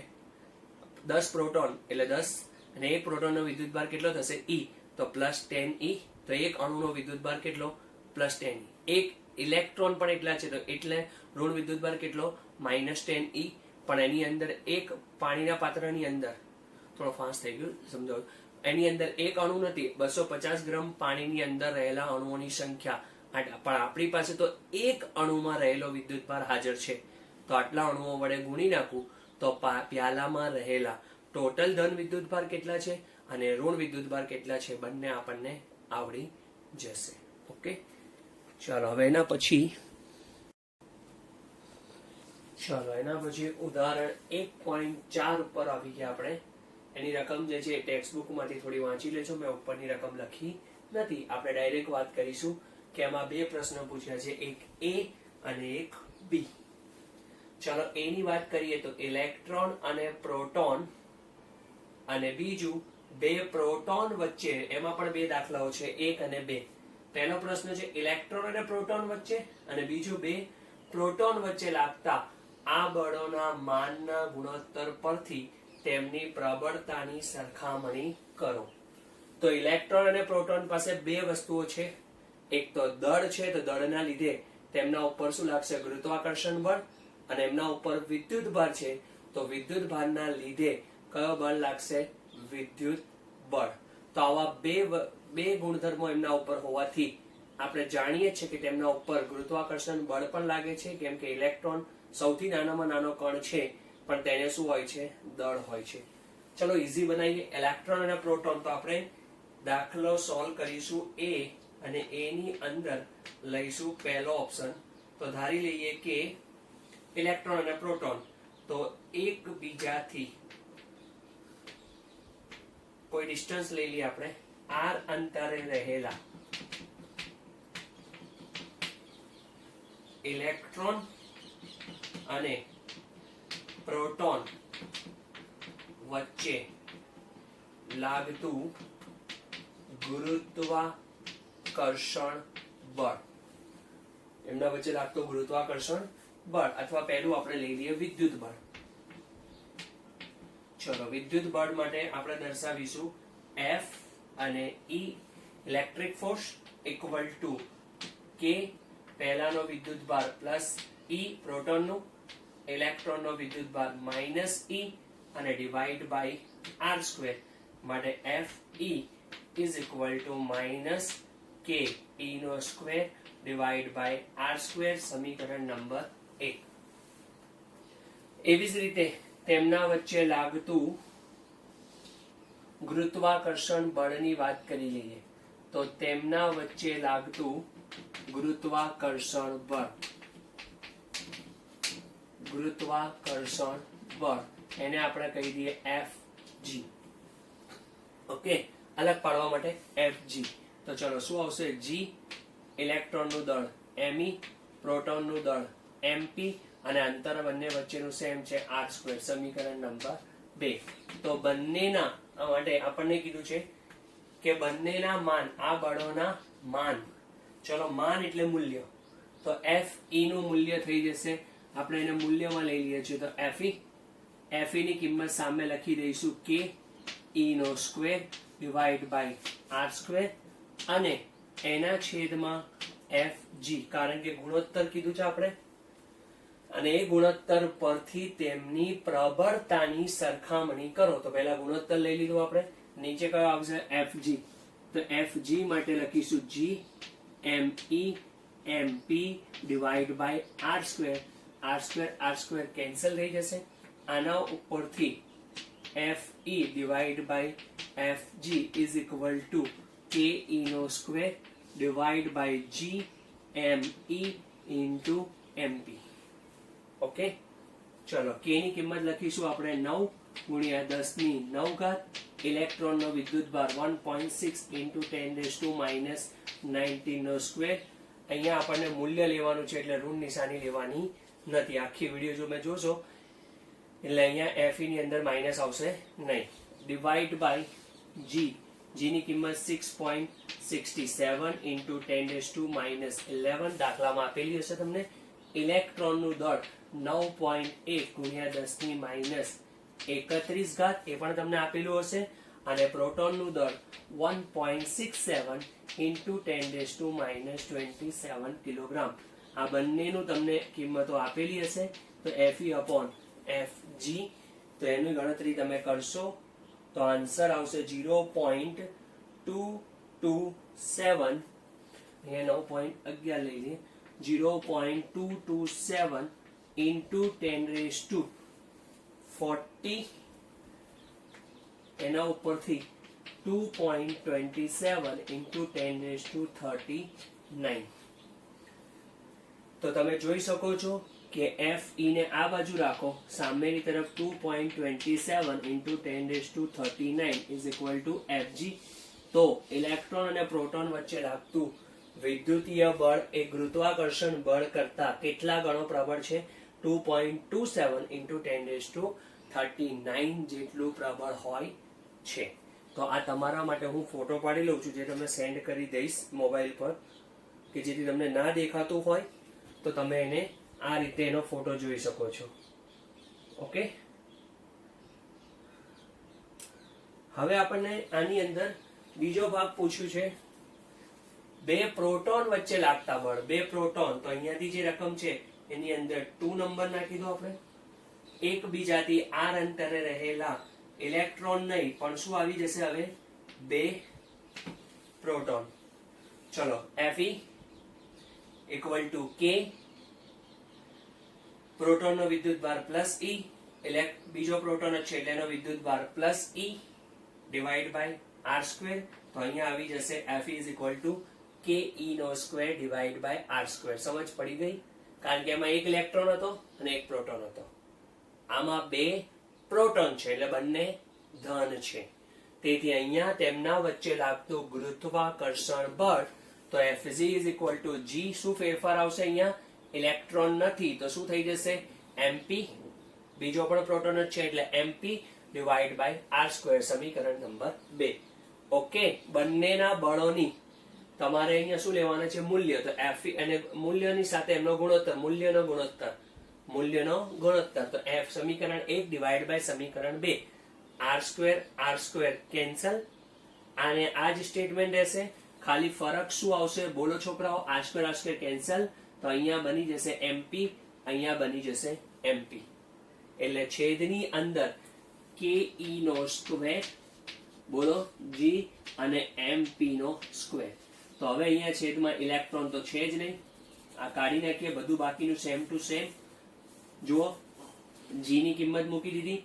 10 પ્રોટોન એટલે 10, અને એક પ્રોટોનનો વિદ્યુતભાર કેટલો થશે? E. તો +10e. તો એક અણુનો વિદ્યુતભાર કેટલો? +10e. એક ઇલેક્ટ્રોન પણ એટલા છે, તો એટલે ઋણ વિદ્યુતભાર કેટલો? -10e. પણ એની અંદર એક પાણીના પાત્રની અંદર થોડો ફાસ્ટ થઈ ગયું સમજાવું, એની અંદર એક અણુ નથી, 250 ગ્રામ પાણીની અંદર રહેલા અણુઓની સંખ્યા. પણ આપણી પાસે તો એક અણુમાં રહેલો વિદ્યુતભાર હાજર છે. તો આટલા અણુઓ વડે ગુણી નાખું તો પ્યાલામાં રહેલા ટોટલ ધન વિદ્યુતભાર કેટલા છે અને ઋણ વિદ્યુતભાર કેટલા છે બંને આપણને આવડી જશે. ઓકે, ચાલો હવે એના પછી ઉદાહરણ 1.4 ઉપર આવી ગયા આપણે. એની રકમ જે છે ટેક્સ્ટ બુક માંથી થોડી વાંચી લેજો, મેં ઉપરની રકમ લખી નથી. આપણે ડાયરેક્ટ વાત કરીશું કે એમાં 2 પ્રશ્નો પૂછ્યા છે, એક A અને એક B. ચાલો A ની વાત કરીએ તો ઇલેક્ટ્રોન અને પ્રોટોન, અને બીજું 2 પ્રોટોન વચ્ચે, એમાં પણ 2 દાખલાઓ છે, 1 અને 2. પહેલો પ્રશ્ન છે ઇલેક્ટ્રોન અને પ્રોટોન વચ્ચે, અને બીજું 2 પ્રોટોન વચ્ચે લાગતા આ બળોના માનના ગુણોત્તર પરથી તેમની પ્રબળતાની સરખામણી કરો. તો ઇલેક્ટ્રોન અને પ્રોટોન પાસે 2 વસ્તુઓ છે. એક તો દળ છે, તો દળના લીધે તેમના ઉપર શું લાગશે? ગુરુત્વાકર્ષણ બળ. અને એમના ઉપર વિદ્યુત ભાર છે, તો વિદ્યુત ભારના લીધે કયો બળ લાગશે? વિદ્યુત બળ. તો આવા બે ગુણધર્મો એમના ઉપર હોવાથી આપણે જાણીએ છીએ કે તેમના ઉપર ગુરુત્વાકર્ષણ બળ પણ લાગે છે, કેમ કે ઇલેક્ટ્રોન સૌથી નાનામાં નાનો કણ છે, પણ તેને શું હોય છે? દળ હોય છે. ચલો ઈઝી બનાવીએ. ઇલેક્ટ્રોન અને પ્રોટોન, તો આપણે દાખલો સોલ્વ કરીશું એ અને એ ની અંદર લઈશું પહેલો ઓપ્શન. તો ધારી લઈએ કે ઇલેક્ટ્રોન અને પ્રોટોન તો એકબીજાથી કોઈ ડિસ્ટન્સ લઈ લઈએ આપણે, r અંતરે રહેલા ઇલેક્ટ્રોન અને પ્રોટોન વચ્ચે લાગતું ગુરુત્વાકર્ષણ બળ, એમના વચ્ચે લાગતું ગુરુત્વાકર્ષણ બળ, અથવા પહેલું આપણે લઈ લઈએ વિદ્યુત બળ. ચલો વિદ્યુત બળ માટે આપણે દર્શાવીશું F અને E electric force equal to K પહેલાનો વિદ્યુત ભાર પ્લસ E પ્રોટોનનો, ઇલેક્ટ્રોનનો વિદ્યુત ભાર માઇનસ E અને ડિવાઇડ બાય r સ્ક્વેર માટે Fe is equal to minus K E નો square divide by r square, સમીકરણ નંબર 1. એવી જ રીતે તેમના વચ્ચે લાગતું ગુરુત્વાકર્ષણ બળની વાત કરી લઈએ. તો તેમના વચ્ચે લાગતું ગુરુત્વાકર્ષણ બળ એને આપણે કહી દઈએ Fg. ઓકે, અલગ પાડવા માટે Fg. તો ચલો શું આવશે? G ઇલેક્ટ્રોનનું દળ me, પ્રોટોનનું દળ mp અને અંતર બંને વચ્ચેનું સેમ છે r સ્ક્વેર, સમીકરણ નંબર 2. તો બંનેના માટે આપણને કીધું છે કે બંનેના માન, આ બળોના માન, ચલો માન એટલે મૂલ્ય, તો Fe નું મૂલ્ય થઈ જશે, આપણે એને મૂલ્યમાં લઈ લઈએ છીએ, તો Fe ની કિંમત સામે લખી દઈશું K E નો square divide by r square અને એના છેદમાં Fg, કારણ કે ગુણોત્તર કીધું છે આપણે, અને એ ગુણોત્તર પરથી તેમની પ્રબળતાની સરખામણી કરો. તો પહેલા ગુણોત્તર લઈ લીધું આપણે, નીચે કયો આવશે? Fg. તો Fg માટે લખીશું G me mp divide by r square, r square cancel થઈ જશે, આના ઉપરથી Fe divide by Fg is equal to Ke નો square divide by G me into mp. Okay, ચલો K ની કિંમત લખીશું આપણે 9 ગુણ્યા 10 ની 9 ઘાત, ઇલેક્ટ્રોનનો વિદ્યુત ભાર 1.6 ઇન્ટુ 10⁻⁹ નો સ્ક્વેર. અહીંયા આપણને મૂલ્ય લેવાનું છે એટલે ઋણ નિશાની લેવાની નથી. આખી વિડીયો જો મેં જોશો એટલે અહીંયા Fe ની અંદર માઇનસ આવશે નહીં. ડિવાઇડ બાય G, G ની કિંમત 6.67 ઇન્ટુ 10⁻11 દાખલામાં આપેલી હશે તમને. ઇલેક્ટ્રોનનું દળ 9.1 ગુણ્યા 10⁻31 ઘાત, એ પણ તમને આપેલું હશે, અને પ્રોટોનનું દળ 1.67 ઇન્ટુ 10⁻27 કિલોગ્રામ. આ બંનેનું તમને કિંમતો આપેલી હશે. તો Fe અપોન Fg, તો એની ગણતરી તમે કરશો તો આન્સર આવશે 0.227, અહીંયા 9.11 લઈ લઈએ, 0.227 ઇન્ટુ 10⁻40, એના ઉપરથી 2.27 ઇન્ટુ 10⁻39. તો તમે જોઈ શકો છો કે Fe ને આ બાજુ રાખો, સામેની તરફ 2.27 into 10⁻39 is equal two Fg. તો ઇલેક્ટ્રોન અને પ્રોટોન વચ્ચે લાગતું વિદ્યુતીય બળ એ ગુરુત્વાકર્ષણ બળ કરતા કેટલા ગણો પ્રબળ છે? 2.27 ઇન્ટુ 10⁻39 જેટલું પ્રબળ હોય છે. તો આ તમારા માટે હું ફોટો પાડી લઉં છું, જે તમને સેન્ડ કરી દઈશ મોબાઈલ પર, કે જેથી તમને ના દેખાતું હોય તો તમે એને આ રીતે એનો ફોટો જોઈ શકો છો. ઓકે, હવે આપણને આની અંદર બીજો ભાગ પૂછ્યું છે, બે પ્રોટોન વચ્ચે લાગતા બળ. બે પ્રોટોન, તો અહીંયાથી જે રકમ છે એની અંદર 2 નંબર નાખી દો આપણે. એકબીજાથી r અંતરે રહેલા ઇલેક્ટ્રોન નહીં પણ શું આવી જશે હવે? બે પ્રોટોન. ચલો Fe ઇક્વલ ટુ K, પ્રોટોનનો વિદ્યુતભાર પ્લસ E, બીજો પ્રોટોન જ છે એટલે એનો વિદ્યુતભાર plus E divide by R square. તો અહીંયા આવી જશે Fe is equal to KE નો square divide by R square. સમજ પડી ગઈ? કારણ કે એમાં એક ઇલેક્ટ્રોન હતો અને એક પ્રોટોન હતો. આમાં બે પ્રોટોન છે એટલે બંને ધન છે. તેથી અહીંયા તેમના વચ્ચે લાગતું ગુરુત્વાકર્ષણ બળ, તો Fg is equal two G. શું ફેરફાર આવશે અહીંયા? ઇલેક્ટ્રોન નથી તો શું થઈ જશે? mp. બીજો પણ પ્રોટોન જ છે એટલે mp divide by R square. સમીકરણ નંબર 2. ઓકે, બંનેના બળોની તમારે અહીંયા શું લેવાના છે? મૂલ્ય. તો Fe અને મૂલ્યની સાથે એમનો ગુણોત્તર, મૂલ્યનો ગુણોત્તર. તો F સમીકરણ 1 ડિવાઈડ બાય સમીકરણ 2. R સ્ક્વેર કેન્સલ, અને આ જ સ્ટેટમેન્ટ રહેશે. ખાલી ફરક શું આવશે બોલો છોકરાઓ? R સ્ક્વેર કેન્સલ, તો અહીંયા બની જશે mp, અહીંયા બની જશે mp. એટલે છેદની અંદર ke નો સ્ક્વેર, બોલો G, અને mp નો સ્ક્વેર. તો હવે અહીંયા છેદમાં ઇલેક્ટ્રોન તો છે જ નહીં, આ કાઢી નાખીએ, બધું બાકીનું સેમ ટુ સેમ. જુઓ, G ની કિંમત મૂકી દીધી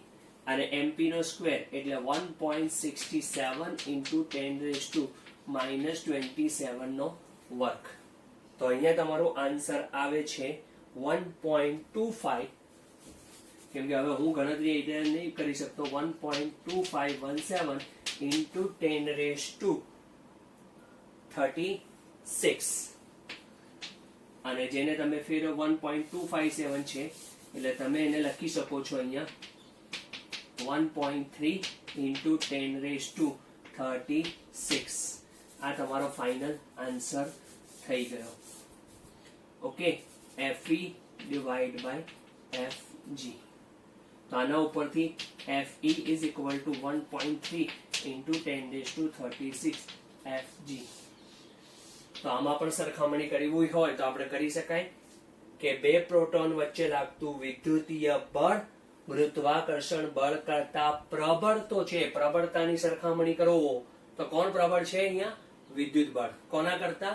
અને mp નો સ્ક્વેર એટલે 1.67 into 10⁻⁻27 નો વર્ગ. તો અહીંયા તમારો આન્સર આવે છે 1.25, કેમ કે હવે હું ગણતરી એટલે નહીં કરી શકતો. 1.2517 into 10⁻36, અને જેને તમે ફેરવો 1.257 છે એટલે તમે એને લખી શકો છો અહીંયા 1.3 into 10⁻36. આ તમારો ફાઇનલ આન્સર થઈ ગયો. Okay, Fe divide by Fg. તો આના ઉપરથી Fe is equal to 1.3 into 10⁻36 Fg. તો આમાં પણ સરખામણી કરવી હોય તો આપણે કરી શકાય કે બે પ્રોટોન વચ્ચે લાગતું વિદ્યુતીય બળ ગુરુત્વાકર્ષણ બળ કરતા પ્રબળ તો છે. પ્રબળતાની સરખામણી કરો તો કોણ પ્રબળ છે? અહીંયા વિદ્યુત બળ. કોના કરતા?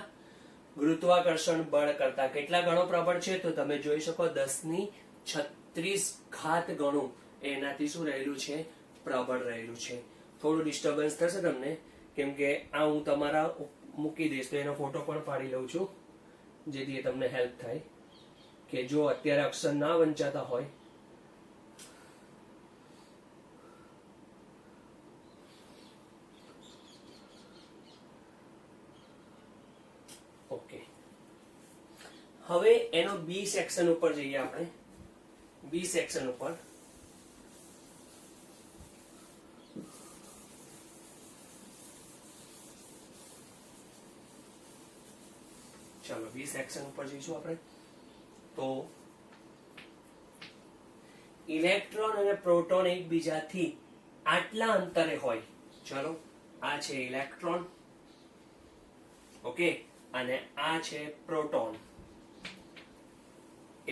ગુરુત્વાકર્ષણ બળ કરતા. કેટલા ગણો પ્રબળ છે? તો તમે જોઈ શકો 10⁻36 ગણું એનાથી શું રહેલું છે? પ્રબળ રહેલું છે. થોડું ડિસ્ટર્બન્સ થશે તમને, કેમ કે આ હું તમારા મૂકી દઈશ તો એનો ફોટો પણ પાડી લઉં છું, જેથી તમને હેલ્પ થાય કે જો અત્યારે અક્ષર ના વંચાતા હોય ઓકે. હવે એનો બી સેક્શન ઉપર જઈએ આપણે. બી સેક્શન ઉપર ચલો બી સેક્શન ઉપર જઈશું આપણે. તો ઇલેક્ટ્રોન અને પ્રોટોન એકબીજાથી આટલા અંતરે હોય. ચલો, આ છે ઇલેક્ટ્રોન, ઓકે, અને આ છે પ્રોટોન.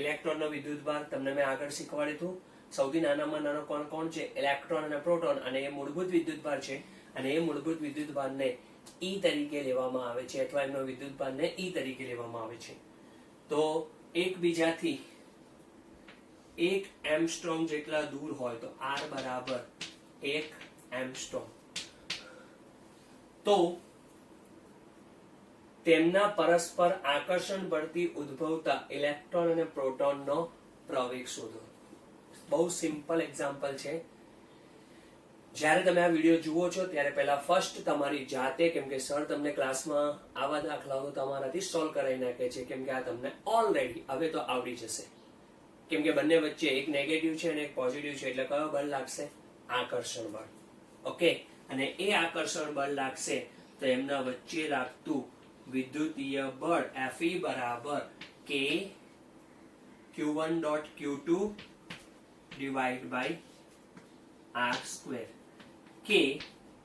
ઇલેક્ટ્રોનનો વિદ્યુતભાર તમને મેં આગળ શીખવાડ્યું હતું. સૌથી નાનામાં નાનો કોણ છે? ઇલેક્ટ્રોન અને પ્રોટોન, અને એ મૂળભૂત વિદ્યુતભાર છે, અને એ મૂળભૂત વિદ્યુતભારને E તરીકે લેવામાં આવે છે, અથવા એમનો વિદ્યુતભારને E તરીકે લેવામાં આવે છે. તો એકબીજાથી 1 એંગસ્ટ્રોમ જેટલા દૂર હોય તો R બરાબર 1 એંગસ્ટ્રોમ. તો તેમના પરસ્પર આકર્ષણ બળથી ઉદ્ભવતા ઇલેક્ટ્રોન અને પ્રોટોનનો પ્રવેગ શોધો. બહુ સિમ્પલ એક્ઝામ્પલ છે. જ્યારે તમે આ વિડીયો જુઓ છો ત્યારે પહેલા ફર્સ્ટ તમારી જાતે, કેમ કે સર તમને ક્લાસમાં આવા દાખલાઓ તમારાથી સોલ્વ કરાવી નાખે છે, કેમ કે આ તમને ઓલરેડી હવે તો આવડી જશે. કેમ કે બંને વચ્ચે એક નેગેટિવ છે અને એક પોઝિટિવ છે, એટલે કયો બળ લાગશે? આકર્ષણ બળ. ઓકે, અને એ આકર્ષણ બળ લાગશે તો એમના વચ્ચે લાગતું વિદ્યુતીય બળ Fe બરાબર K Q1.Q2 divide by R square. કે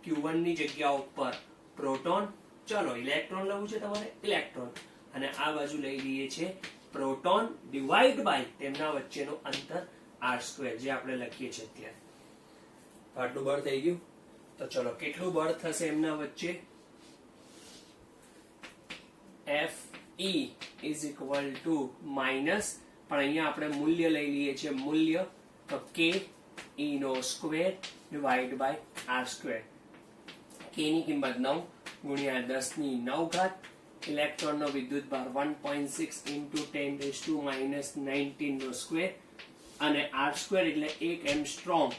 Q1 ની જગ્યા ઉપર પ્રોટોન, ચલો ઇલેક્ટ્રોન લેવું છે તમારે, ઇલેક્ટ્રોન, અને આ બાજુ લઈ લઈએ છે પ્રોટોન ડિવાઈડ બાય તેમના વચ્ચેનું અંતર R સ્ક્વેર, જે આપણે લખીએ છીએ અત્યારે. આટલું બળ થઈ ગયું. તો ચલો કેટલું બળ થશે એમના વચ્ચે? F E is equal to minus, પણ અહીંયા આપણે મૂલ્ય લઈ લઈએ છીએ, મૂલ્ય તો કે ઈ નો square divide by R square. K ની કિંમત 9 ગુણ્યા 10 ની 9 ઘાત, ઇલેક્ટ્રોનનો વિદ્યુત ભાર 1.6 ઇન્ટુ 10⁻⁻19 નો સ્ક્વેર, અને આર સ્ક્વેર એટલે 1 એમસ્ટ્રોંગ,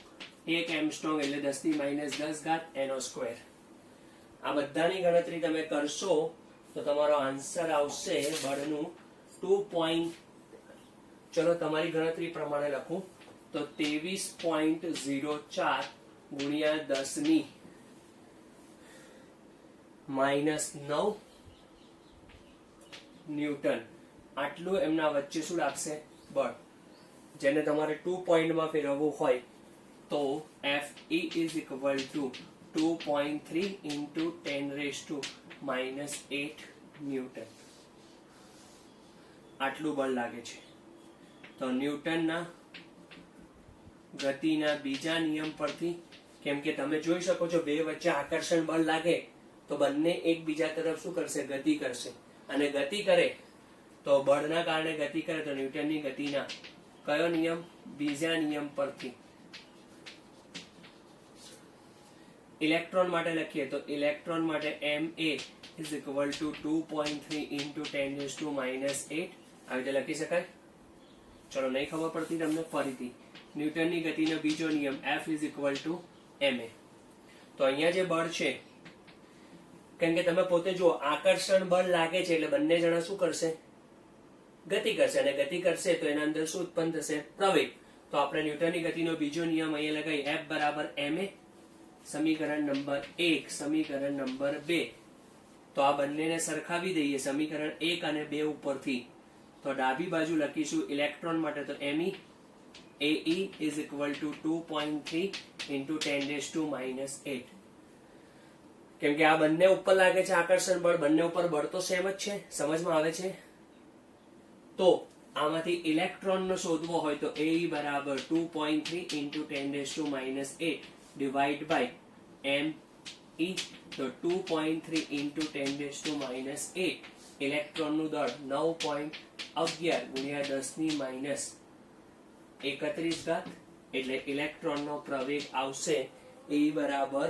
1 એમસ્ટ્રોંગ એટલે 10⁻10 ઘાત એનો સ્ક્વેર. આ બધાની ગણતરી તમે કરશો તો તમારો આન્સર આવશે બળનું 2. ચલો તમારી ગણતરી પ્રમાણે લખું તો 23.04 ગુણ્યા 10 ની -9 ન્યૂટન. આટલું એમના વચ્ચે શું લાગશે? બળ. જેને તમારે 2 પોઈન્ટમાં ફેરવવું હોય તો Fe is equal to 2.3 into 10⁻⁻8 newton. આટલું બળ લાગે છે. તો ન્યૂટનના ગતિના બીજા નિયમ પરથી, કેમ કે તમે જોઈ શકો છો બે વચ્ચે આકર્ષણ બળ લાગે તો બંને એકબીજા તરફ શું કરશે? ગતિ કરશે. અને ગતિ કરે તો બળના કારણે ગતિ કરે તો ન્યૂટનની ગતિના કયો નિયમ? બીજા નિયમ પરથી. ઇલેક્ટ્રોન માટે લખીએ તો ઇલેક્ટ્રોન માટે ma is equal to 2.3 into 10⁻⁸. આવી રીતે લખી શકાય. ચલો નહીં ખબર પડતી તમને ફરીથી, ન્યૂટનની ગતિનો બીજો નિયમ F is equal to ma. તો અહીંયા જે બળ છે, કેમ કે તમે પોતે જો આકર્ષણ બળ લાગે છે એટલે બંને જણા શું કરશે? ગતિ કરશે. અને ગતિ કરશે તો એના અંદર શું ઉત્પન્ન થશે? પ્રવેગ. તો આપણે ન્યૂટનની ગતિનો બીજો નિયમ અહીંયા લગાવી, F બરાબર ma. સમીકરણ નંબર 1, સમીકરણ નંબર 2. તો આ બંનેને સરખાવી દઈએ સમીકરણ 1 અને 2 ઉપરથી. તો ડાબી બાજુ લખીશું ઇલેક્ટ્રોન માટે તો me ae is equal to 2.3 into 10⁻⁸. કેમ કે આ બંને ઉપર લાગે છે આકર્ષણ બળ, બંને ઉપર બળ તો સેમ જ છે. સમજમાં આવે છે? તો આમાંથી ઇલેક્ટ્રોનનો શોધવો હોય તો ae બરાબર 2.3 into 10⁻⁸ ડિવાઈડ બાય me. તો 2.3 into 10⁻⁸. ઇલેક્ટ્રોનનું દળ 9.11 ગુણ્યા 10 ની -31 ઘાત, એટલે ઇલેક્ટ્રોનનો પ્રવેગ આવશે e બરાબર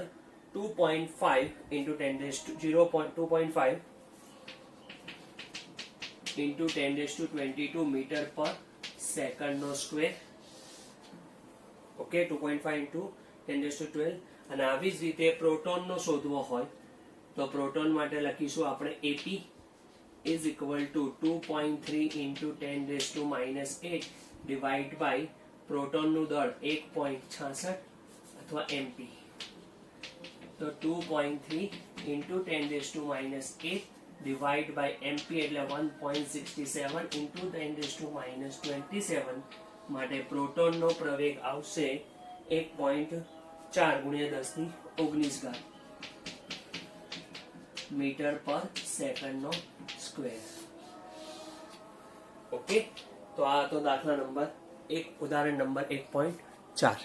2.5 into 2.5 into 10⁻22 મીટર પર સેકન્ડનો સ્ક્વેર. Okay, 2.5 into 10⁻12. અને આવી જ રીતે પ્રોટોનનો શોધવો હોય તો પ્રોટોન માટે લખીશું આપણે ap is equal to 2.3 into 10⁻⁸ divide by પ્રોટોનનું દળ 1.66 અથવા mp. તો 2.3 into 10⁻⁸ ડિવાઈડ બાય mp એટલે 1.67 into 10⁻27. માટે પ્રોટોનનો પ્રવેગ આવશે 1.4 ગુણ્યા 10 ની 19 ઘાત મીટર પર સેકન્ડનો સ્ક્વેર. ઓકે, તો આ તો દાખલા નંબર 1, ઉદાહરણ નંબર 1.4.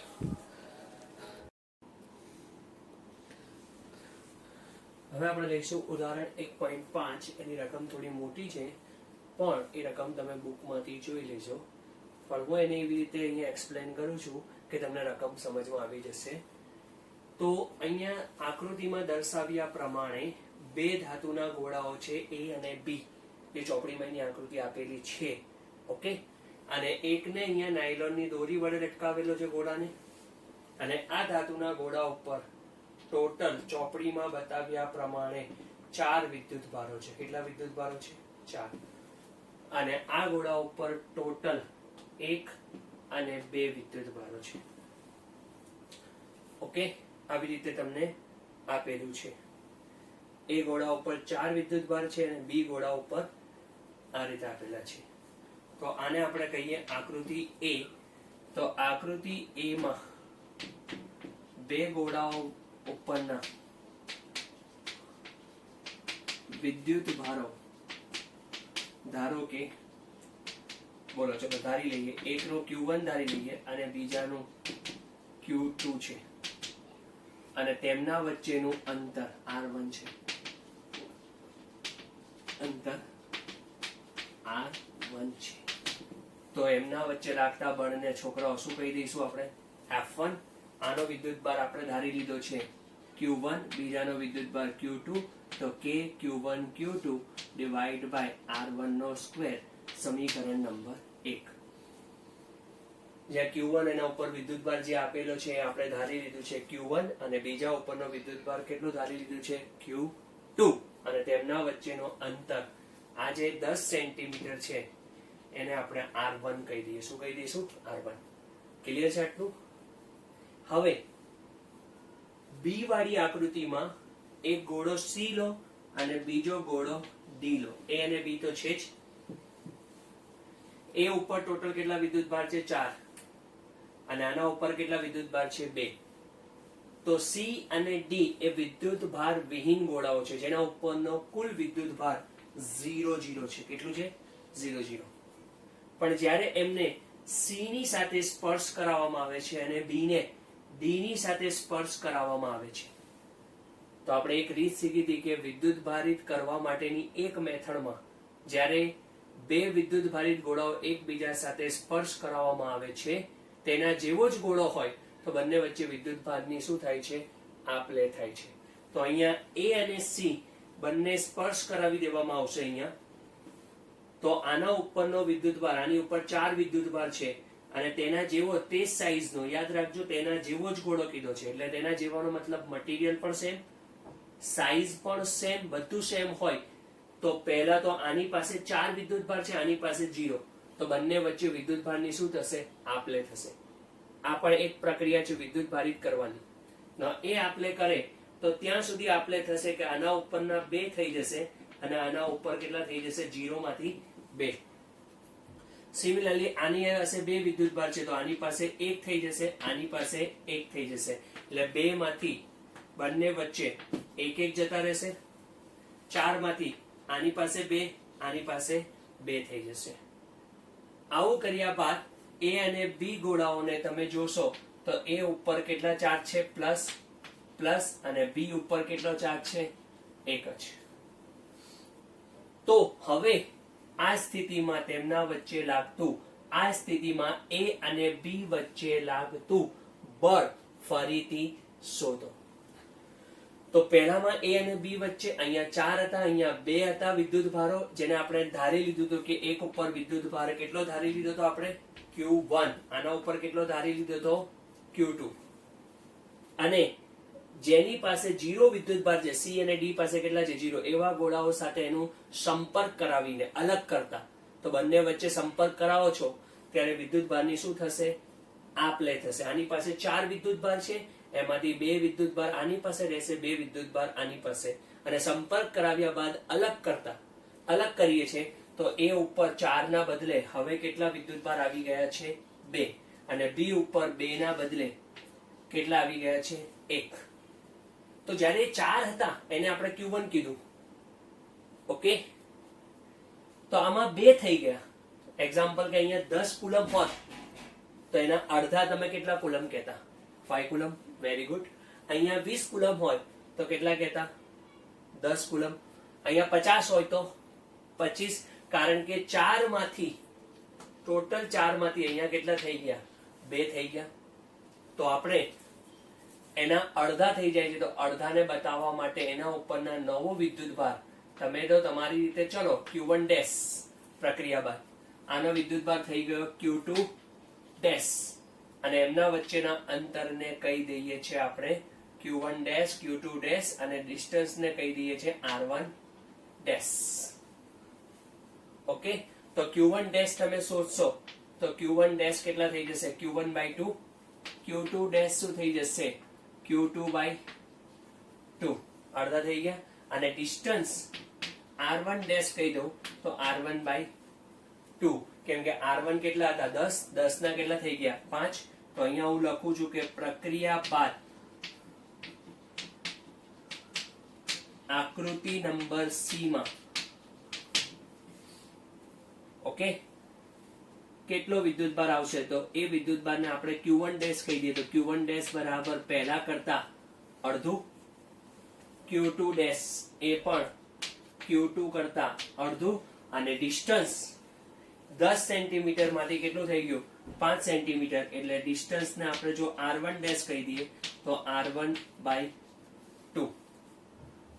હવે આપણે લઈશું ઉદાહરણ 1.5. એની રકમ થોડી મોટી છે, પણ એ રકમ તમે બુકમાંથી જોઈ લેજો. પણ હું એને એવી રીતે અહીંયા એક્સપ્લેન કરું છું કે તમને રકમ સમજમાં આવી જશે. તો અહીંયા આકૃતિમાં દર્શાવ્યા પ્રમાણે બે ધાતુના ગોળાઓ છે A અને B. એ ચોપડીમાં એની આકૃતિ આપેલી છે. ઓકે, અને એકને અહીંયા નાયલોનની દોરી વડે લટકાવેલો છે ગોળાને, અને આ ધાતુના ગોળા ઉપર ટોટલ ચોપડીમાં બતાવ્યા પ્રમાણે 4 વિદ્યુત ભારો છે. કેટલા વિદ્યુત ભારો છે? 4. અને આ ગોળા ઉપર ટોટલ 1 અને 2 વિદ્યુત ભારો છે. ઓકે, આવી રીતે તમને આપેલું છે. એ ગોળા ઉપર 4 વિદ્યુત ભાર છે અને બી ગોળા ઉપર આ રીતે આપેલા છે. તો આને આપણે કહીએ આકૃતિ A. તો આકૃતિ A માં બે ગોળાઓ ઉપરના વિદ્યુત ભારો ધારો કે, બોલો ચલો ધારી લઈએ, એકનો Q1 ધારી લઈએ અને બીજાનું Q2 છે, અને તેમના વચ્ચેનું અંતર R1 છે. અંતર R1 છે. તો એમના વચ્ચે લાગતા બળને છોકરાઓ શું કહી દઈશું આપણે? F1. આનો વિદ્યુતભાર આપણે ધારી લીધો છે Q1, બીજાનો વિદ્યુતભાર Q2, તો K Q1 Q2 divide by R1 નો સ્ક્વેર, સમીકરણ નંબર 1. જ્યાં Q1 એના ઉપર વિદ્યુતભાર જે આપેલો છે એ આપણે ધારી લીધું છે Q1, અને બીજા ઉપરનો વિદ્યુતભાર કેટલું ધારી લીધું છે? Q2, અને તેમના વચ્ચેનો અંતર આ જે 10 સેન્ટીમીટર છે એને આપણે R1 કહી દઈએ. શું કહી દઈશું? R1. ક્લિયર છે આટલું? હવે બી વાળી આકૃતિમાં એક ગોળો C લો અને બીજો ગોળો D લો. A અને B તો છે જ. એ ઉપર ટોટલ કેટલા વિદ્યુતભાર છે? 4. અને આના ઉપર કેટલા વિદ્યુતભાર છે? 2. તો C અને D એ વિદ્યુતભાર વિહીન ગોળાઓ છે જેના ઉપરનો કુલ વિદ્યુતભાર 0 0 છે. કેટલું છે? 0 0. પણ જ્યારે એમને C ની સાથે સ્પર્શ કરાવવામાં આવે છે અને B ને D ની સાથે સ્પર્શ કરાવવામાં આવે છે, તો આપણે એક રીત શીખી હતી કે વિદ્યુતભારિત કરવા માટેની એક મેથડમાં જ્યારે બે વિદ્યુતભારિત ગોળાઓ એકબીજા સાથે સ્પર્શ કરાવવામાં આવે છે તેના જેવો જ ગોળો હોય તો બંને વચ્ચે વિદ્યુતભારની શું થાય છે? આપ-લે થાય છે. તો અહીંયા A અને C બંને સ્પર્શ કરાવી દેવામાં આવશે અહીંયા. તો આના ઉપરનો વિદ્યુતભાર, આની ઉપર 4 વિદ્યુતભાર છે અને તેના જેવો તે સાઈઝનો, યાદ રાખજો તેના જેવો જ ગોળો કીધો છે એટલે તેના જેવાનો મતલબ મટીરીયલ પણ સેમ, સાઈઝ પણ સેમ, બધું સેમ હોય તો પહેલા તો આની પાસે 4 વિદ્યુતભાર છે, આની પાસે 0, તો બંને વચ્ચે વિદ્યુતભારની શું થશે? આપ-લે થશે. આ પણ એક પ્રક્રિયા છે વિદ્યુતભારિત કરવાની. એ આપ-લે કરે તો ત્યાં સુધી આપ-લે થશે કે આના ઉપરના 2 થઈ જશે અને આના ઉપર કેટલા થઈ જશે? 0 માંથી 2. સિમિલરલી આની પાસે 2 વિદ્યુતભાર છે તો આની પાસે 1 થઈ જશે, આની પાસે 1 થઈ જશે, એટલે 2 માંથી બંને વચ્ચે 1 1 જતા રહેશે. 4 માંથી આની પાસે 2, આની પાસે 2 થઈ જશે. આવું કર્યા બાદ A અને B ગોળાઓને તમે જોશો તો A ઉપર કેટલા ચાર્જ છે? પ્લસ પ્લસ, અને B ઉપર કેટલો ચાર્જ છે? 1 જ. તો હવે આ સ્થિતિમાં તેમના વચ્ચે લાગતું, આ સ્થિતિમાં A અને B વચ્ચે લાગતું બળ ફરીથી શોધો. તો પહેલામાં A અને B વચ્ચે અહીંયા 4 હતા, અહીંયા 2 હતા વિદ્યુતભારો, જેને આપણે ધારી લીધું હતું કે એક ઉપર વિદ્યુતભાર કેટલો ધારી લીધો હતો આપણે? Q1. આના ઉપર કેટલો ધારી લીધો હતો? Q2. અને જેની પાસે 0 વિદ્યુતભાર છે, C અને D પાસે કેટલા છે? 0. એવા ગોળાઓ સાથે એનું સંપર્ક કરાવીને અલગ કરતા, તો બંને વચ્ચે સંપર્ક કરાવો છો ત્યારે વિદ્યુતભારની શું થશે? આપ-લે થશે. આની પાસે 4 વિદ્યુતભાર છે, એમાંથી 2 વિદ્યુતભાર આની પાસે રહેશે, 2 વિદ્યુતભાર આની પાસે, અને સંપર્ક કરાવ્યા બાદ અલગ કરતા, અલગ કરીએ છીએ તો A ઉપર 4 ના બદલે હવે કેટલા વિદ્યુતભાર આવી ગયા છે? 2, અને B ઉપર 2 ના બદલે કેટલા આવી ગયા છે? 1. તો જ્યારે 4 હતા એને આપણે Q1 કીધું, ઓકે, તો આમાં 2 થઈ ગયા. એક્ઝામ્પલ કે અહીંયા 10 કુલમ હોત તો એના અડધા તમે કેટલા કુલમ કહેતા? 5 કુલમ. Very good. અહીંયા 20 કુલમ હોય તો કેટલા કહેતા? 10 કુલમ. અહીંયા 50 હોય તો 25, કારણ કે 4 માંથી ટોટલ 4 માંથી અહીંયા કેટલા થઈ ગયા? 2 થઈ ગયા. તો આપણે એના અડધા થઈ જાય છે તો અડધાને બતાવવા માટે એના ઉપરના નવો વિદ્યુતભાર તમે તો તમારી રીતે ચલો Q1 ડેશ પ્રક્રિયા બાદ આનો વિદ્યુતભાર થઈ ગયો Q2 ડેશ, અને એમના વચ્ચેના અંતરને કહી દઈએ છીએ આપણે Q1 ડેશ, Q2 ડેશ, અને ડિસ્ટન્સને કહી દઈએ છીએ R1 ડેશ. ઓકે, તો Q1 ડેશ તમે શોધશો તો Q1 ડેશ કેટલા થઈ જશે? Q1/2. Q2 ડેશ શું થઈ જશે? Q2/2. અડધા થઈ ગયા. અને ડિસ્ટન્સ R1 ડેશ કહી દઉં તો R1/2, કેમ કે R1 કેટલા હતા? 10, 10 ના કેટલા થઈ ગયા? 5. તો અહીંયા હું લખું છું કે પ્રક્રિયા બાદ આકૃતિ નંબર C માં, ઓકે, કેટલો વિદ્યુતભાર આવશે? તો એ વિદ્યુતભારને આપણે Q1 ડેશ કહી દઈએ તો Q1 ડેશ બરાબર પહેલા કરતા અડધું, Q2 ડેશ એ પણ Q2 કરતા અડધું અને ડિસ્ટન્સ 10 સેન્ટીમીટર માંથી કેટલું થઈ ગયું 5 સેન્ટીમીટર એટલે ડિસ્ટન્સ ને આપણે જો R1 ડેશ કહી દઈએ તો R1/2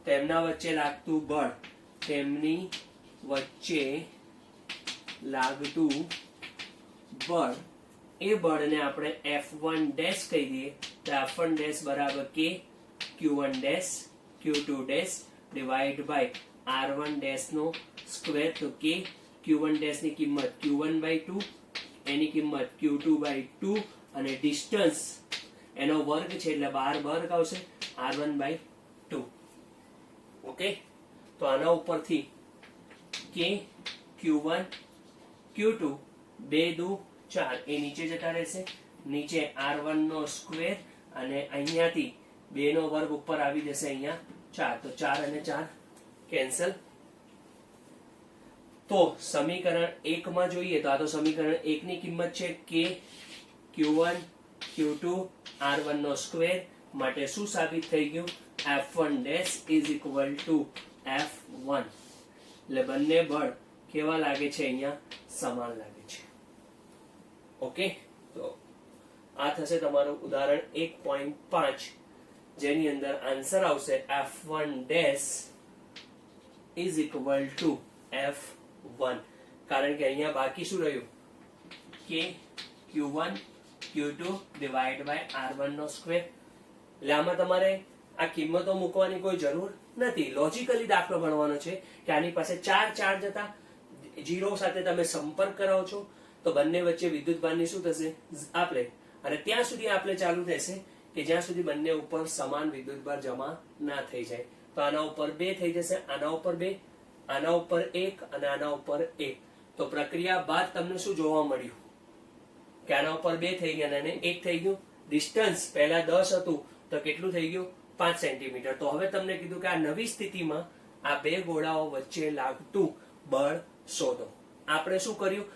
તેમના વચ્ચે લાગતું બળ તેમની વચ્ચે લાગતું બળ એ બળને આપણે F1 ડેશ કહી દઈએ તો F1 ડેશ બરાબર K Q1 dash Q2 dash divide by R1 dash નો સ્ક્વેર તો K Q1 ડેશ ની કિંમત Q1/2 એની કિંમત Q2/2 અને ડિસ્ટન્સ એનો વર્ગ છે એટલે 12 વર્ગ આવશે R1/2 ઓકે તો આના ઉપરથી K Q1 Q2 2 2 4 એ નીચે જતા રહેશે નીચે R1 નો સ્ક્વેર અને અહીંયાથી 2 નો વર્ગ ઉપર આવી જશે અહીંયા 4 તો 4 અને 4 કેન્સલ તો સમીકરણ 1 માં જોઈએ તો આ તો સમીકરણ 1 ની કિંમત છે K Q1 Q2 R1 નો સ્ક્વેર માટે શું સાબિત થઈ ગયું F1 dash is equal two F1 એટલે બંને બળ કેવા લાગે છે અહીંયા સમાન લાગે છે ઓકે તો આ થશે તમારું ઉદાહરણ 1.5 જેની અંદર આન્સર આવશે F1 dash is equal two F1 કારણ કે અહીંયા બાકી શું રહ્યું K Q1 Q2 divide by R1 નો સ્ક્વેર એટલે આમાં તમારે આ કિંમતો મૂકવાની કોઈ જરૂર નથી લોજિકલી દાખલો ગણવાનો છે કે આની પાસે 4 ચાર્જ હતા 0 સાથે તમે સંપર્ક કરાવો છો તો બંને વચ્ચે વિદ્યુતભારની શું થશે આપલે અને ત્યાં સુધી આપલે ચાલુ થશે કે જ્યાં સુધી બંને ઉપર સમાન વિદ્યુતભાર જમા ના થઈ જાય તો આના ઉપર 2 થઈ જશે આના ઉપર 2 આના ઉપર 1 અને આના ઉપર 1 તો પ્રક્રિયા બાદ તમને શું જોવા મળ્યું કે આના ઉપર 2 થઈ ગયા અને 1 થઈ ગયું ડિસ્ટન્સ પહેલા 10 હતું તો કેટલું થઈ ગયું 5 સેન્ટીમીટર તો હવે તમને કીધું કે આ નવી સ્થિતિમાં આ બે ગોળાઓ વચ્ચે લાગતું બળ શોધો આપણે શું કર્યું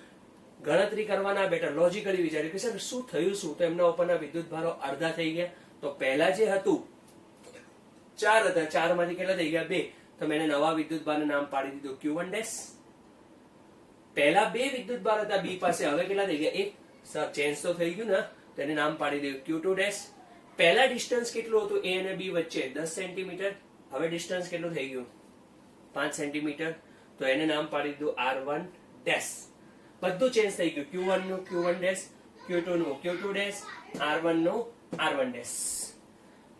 ગણતરી કરવાના બેટા લોજિકલી વિચાર્યું કે સર શું થયું શું તો એમના ઉપરના વિદ્યુતભારો અડધા થઈ ગયા તો પહેલા જે હતું 4 હતા 4 માંથી કેટલા થઈ ગયા 2 તો મેં નવા વિદ્યુતભારનું નામ પાડી દીધું Q1 ડેશ પહેલા 2 વિદ્યુતભાર હતા B પાસે હવે કેટલા થઈ ગયા 1 સર ચેન્જ તો થઈ ગયું ને તો એને નામ પાડી દીધું Q2 ડેશ પહેલા ડિસ્ટન્સ કેટલું હતું A અને B વચ્ચે 10 સેન્ટીમીટર હવે ડિસ્ટન્સ કેટલું થઈ ગયું 5 સેન્ટીમીટર તો એને નામ પાડી દીધું R1 ડેશ બધું ચેન્જ થઈ ગયું Q1 નું Q1 ડેશ Q2 નું Q2 ડેશ R1 નું R1 ડેશ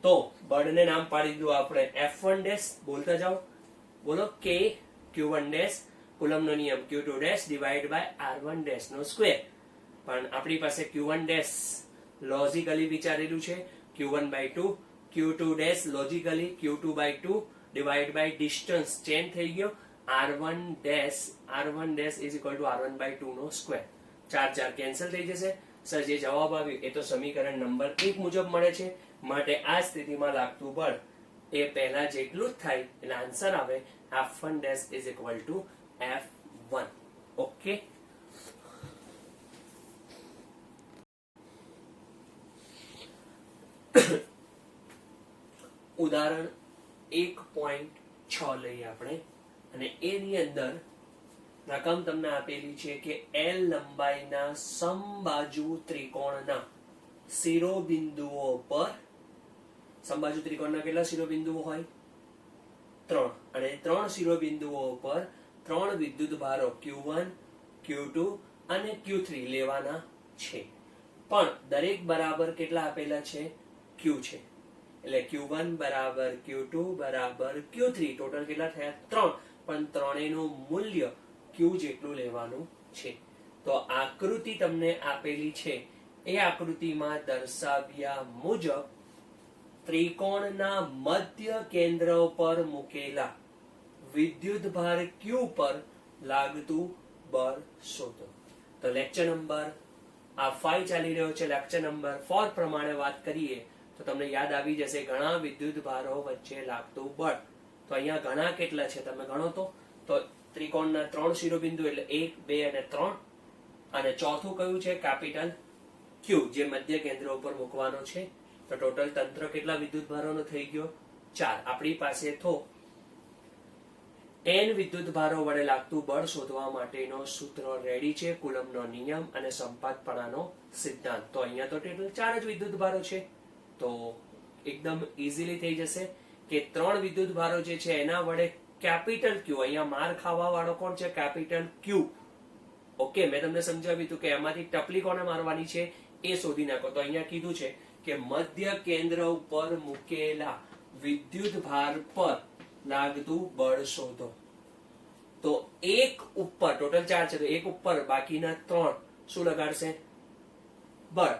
તો બળને નામ પાડી દીધું આપણે F1 ડેશ બોલતા જાઓ બોલો K Q1 ડેશ કુલમનો નિયમ Q2 dash divide by R1 dash નો સ્ક્વેર પણ આપણી પાસે Q1 ડેશ લોજિકલી વિચારેલું છે Q1/2 Q2 dash logically Q2/2 divide by distance change થઈ ગયો R1 dash is equal to R1/2 નો સ્ક્વેર 4 4 કેન્સલ થઈ જશે સર જે જવાબ આવ્યો એ તો સમીકરણ નંબર 1 મુજબ મળે છે માટે આ સ્થિતિમાં લાગતું બળ એ પહેલા જેટલું જ થાય એટલે આન્સર આવે F1 dash is equal two F1 okay ઉદાહરણ 1.6 લઈએ આપણે અને એની અંદર રકમ તમને આપેલી છે કે L લંબાઈના સમબાજુ ત્રિકોણના શિરોબિંદુઓ પર સમબાજુ ત્રિકોણના કેટલા શિરોબિંદુઓ હોય 3 અને 3 શિરોબિંદુઓ પર 3 વિદ્યુતભારો Q1 Q2 અને Q3 લેવાના છે પણ દરેક બરાબર કેટલા આપેલા છે Q છે એટલે Q1 બરાબર Q2 બરાબર Q3 ટોટલ કેટલા થયા 3 પણ ત્રણેયનું મૂલ્ય Q જેટલું લેવાનું છે તો આકૃતિ તમને આપેલી છે એ આકૃતિમાં દર્શાવ્યા મુજબ ત્રિકોણના મધ્ય કેન્દ્ર પર મૂકેલા વિદ્યુતભાર Q પર લાગતું બળ શોધો તો લેક્ચર નંબર 5 ચાલી રહ્યો છે લેક્ચર નંબર 4 પ્રમાણે વાત કરીએ તો તમને યાદ આવી જશે ઘણા વિદ્યુતભારો વચ્ચે લાગતું બળ તો અહીંયા ઘણા કેટલા છે તમે ગણો તો ત્રિકોણના 3 શિરોબિંદુ એટલે 1 2 અને 3 અને ચોથું કયું છે કેપિટલ Q જે મધ્ય કેન્દ્ર ઉપર મૂકવાનો છે તો ટોટલ તંત્ર કેટલા વિદ્યુતભારોનો થઈ ગયો 4 આપણી પાસે તો n વિદ્યુતભારો વડે લાગતું બળ શોધવા માટેનો સૂત્ર રેડી છે, કુલમનો નિયમ અને સંપાતપણાનો સિદ્ધાંત. તો અહીંયા તો ટોટલ 4 જ વિદ્યુતભારો છે, તો એકદમ ઇઝીલી થઈ જશે કે 3 વિદ્યુતભારો જે છે એના વડે કેપિટલ ક્યુ, અહીંયા માર ખાવા વાળો કોણ છે? કેપિટલ ક્યુ. ઓકે, મેં તમને સમજાવ્યું હતું કે એમાંથી ટપલી કોને મારવાની છે એ શોધી નાખો. તો અહીંયા કીધું છે કે મધ્ય કેન્દ્ર ઉપર મૂકેલા વિદ્યુતભાર પર લાગતું બળ શોધો. તો એક ઉપર, ટોટલ 4 છે, તો એક ઉપર બાકીના 3 શું લગાડશે? બળ.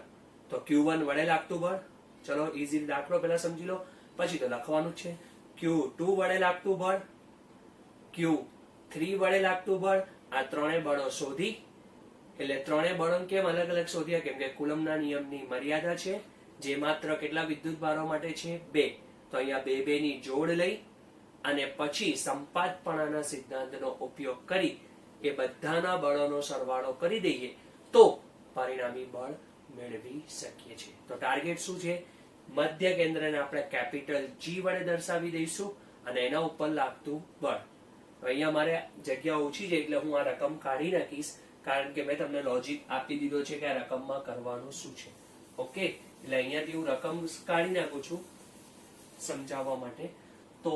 તો Q1 વડે લાગતું બળ. ચલો ઈઝી દાખલો પહેલા સમજી લો, પછી તો લખવાનું છે. Q2 વડે લાગતું બળ, Q3 વડે લાગતું બળ. આ 3 બળો શોધી, એટલે 3 બળો કેમ અલગ અલગ શોધ્યા? કેમ કે કુલમના નિયમની મર્યાદા છે, જે માત્ર કેટલા વિદ્યુતભારો માટે છે? 2. તો અહીંયા 2 ની જોડ લઈ અને પછી સંપાતપણાના સિદ્ધાંતનો ઉપયોગ કરી એ બધાના બળોનો સરવાળો કરી દઈએ તો પરિણામી બળ મેળવી શકીએ છીએ. તો ટાર્ગેટ શું છે? મધ્ય કેન્દ્રને આપણે કેપિટલ G વડે દર્શાવી દઈશું અને એના ઉપર લાગતું બળ. અહીંયા મારે જગ્યા ઓછી છે એટલે હું આ રકમ કાઢી નાખીશ, કારણ કે મેં તમને લોજિક આપી દીધો છે કે આ રકમમાં કરવાનું શું છે. ઓકે, એટલે અહીંયાથી હું રકમ કાઢી નાખું છું સમજાવવા માટે. તો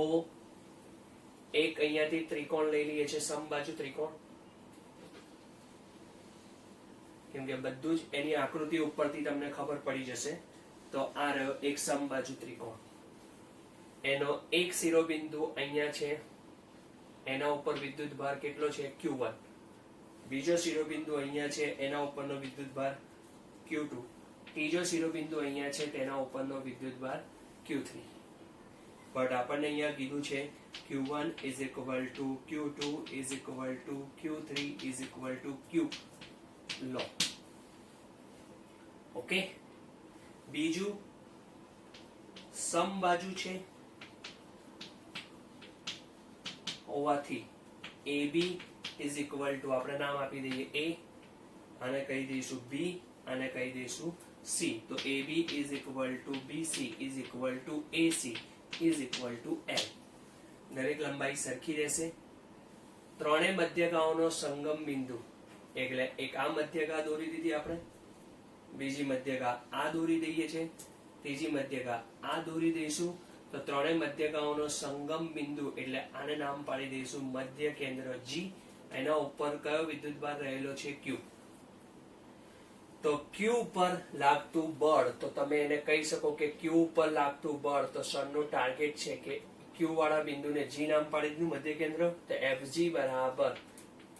એક અહીંયાથી ત્રિકોણ લઈ લઈએ છીએ, સમબાજુ ત્રિકોણ, કેમ કે બધું જ એની આકૃતિ ઉપરથી તમને ખબર પડી જશે. તો આ રહ્યો એક સમબાજુ ત્રિકોણ, એનો એક શિરોબિંદુ અહીંયા છે, એના ઉપર વિદ્યુતભાર કેટલો છે? Q1. બીજો શિરોબિંદુ અહીંયા છે, એના ઉપરનો વિદ્યુતભાર Q2. ત્રીજો શિરોબિંદુ અહીંયા છે, તેના ઉપરનો વિદ્યુતભાર Q3. બટ આપણને અહીંયા કીધું છે Q1 is equal to Q2 is equal to Q3 is equal to Q. લો, ઓકે. બીજું સમબાજુ છે હોવાથી AB is equal to, આપણે નામ આપી દઈએ A, આને કહી દઈશું B, આને કહી દઈશું C. તો AB is equal to BC is equal to AC is equal to L. દરેક લંબાઈ સરખી રહેશે. 3 મધ્યગાઓનો સંગમ બિંદુ, એટલે એક આ મધ્યગા દોરી દીધી આપણે, બીજી મધ્યગા આ દોરી દઈએ છે, ત્રીજી મધ્યગા આ દોરી દઈશું. તો 3 મધ્યગાઓનો સંગમ બિંદુ એટલે આને નામ પાડી દઈશું મધ્ય કેન્દ્ર G. એના ઉપર કયો વિદ્યુતભાર રહેલો છે? Q. તો Q પર લાગતું બળ, તો તમે એને કહી શકો કે Q ઉપર લાગતું બળ, તો સરનું ટાર્ગેટ છે કે Q વાળા બિંદુને G નામ પાડી દીધું મધ્ય કેન્દ્ર. તો FG બરાબર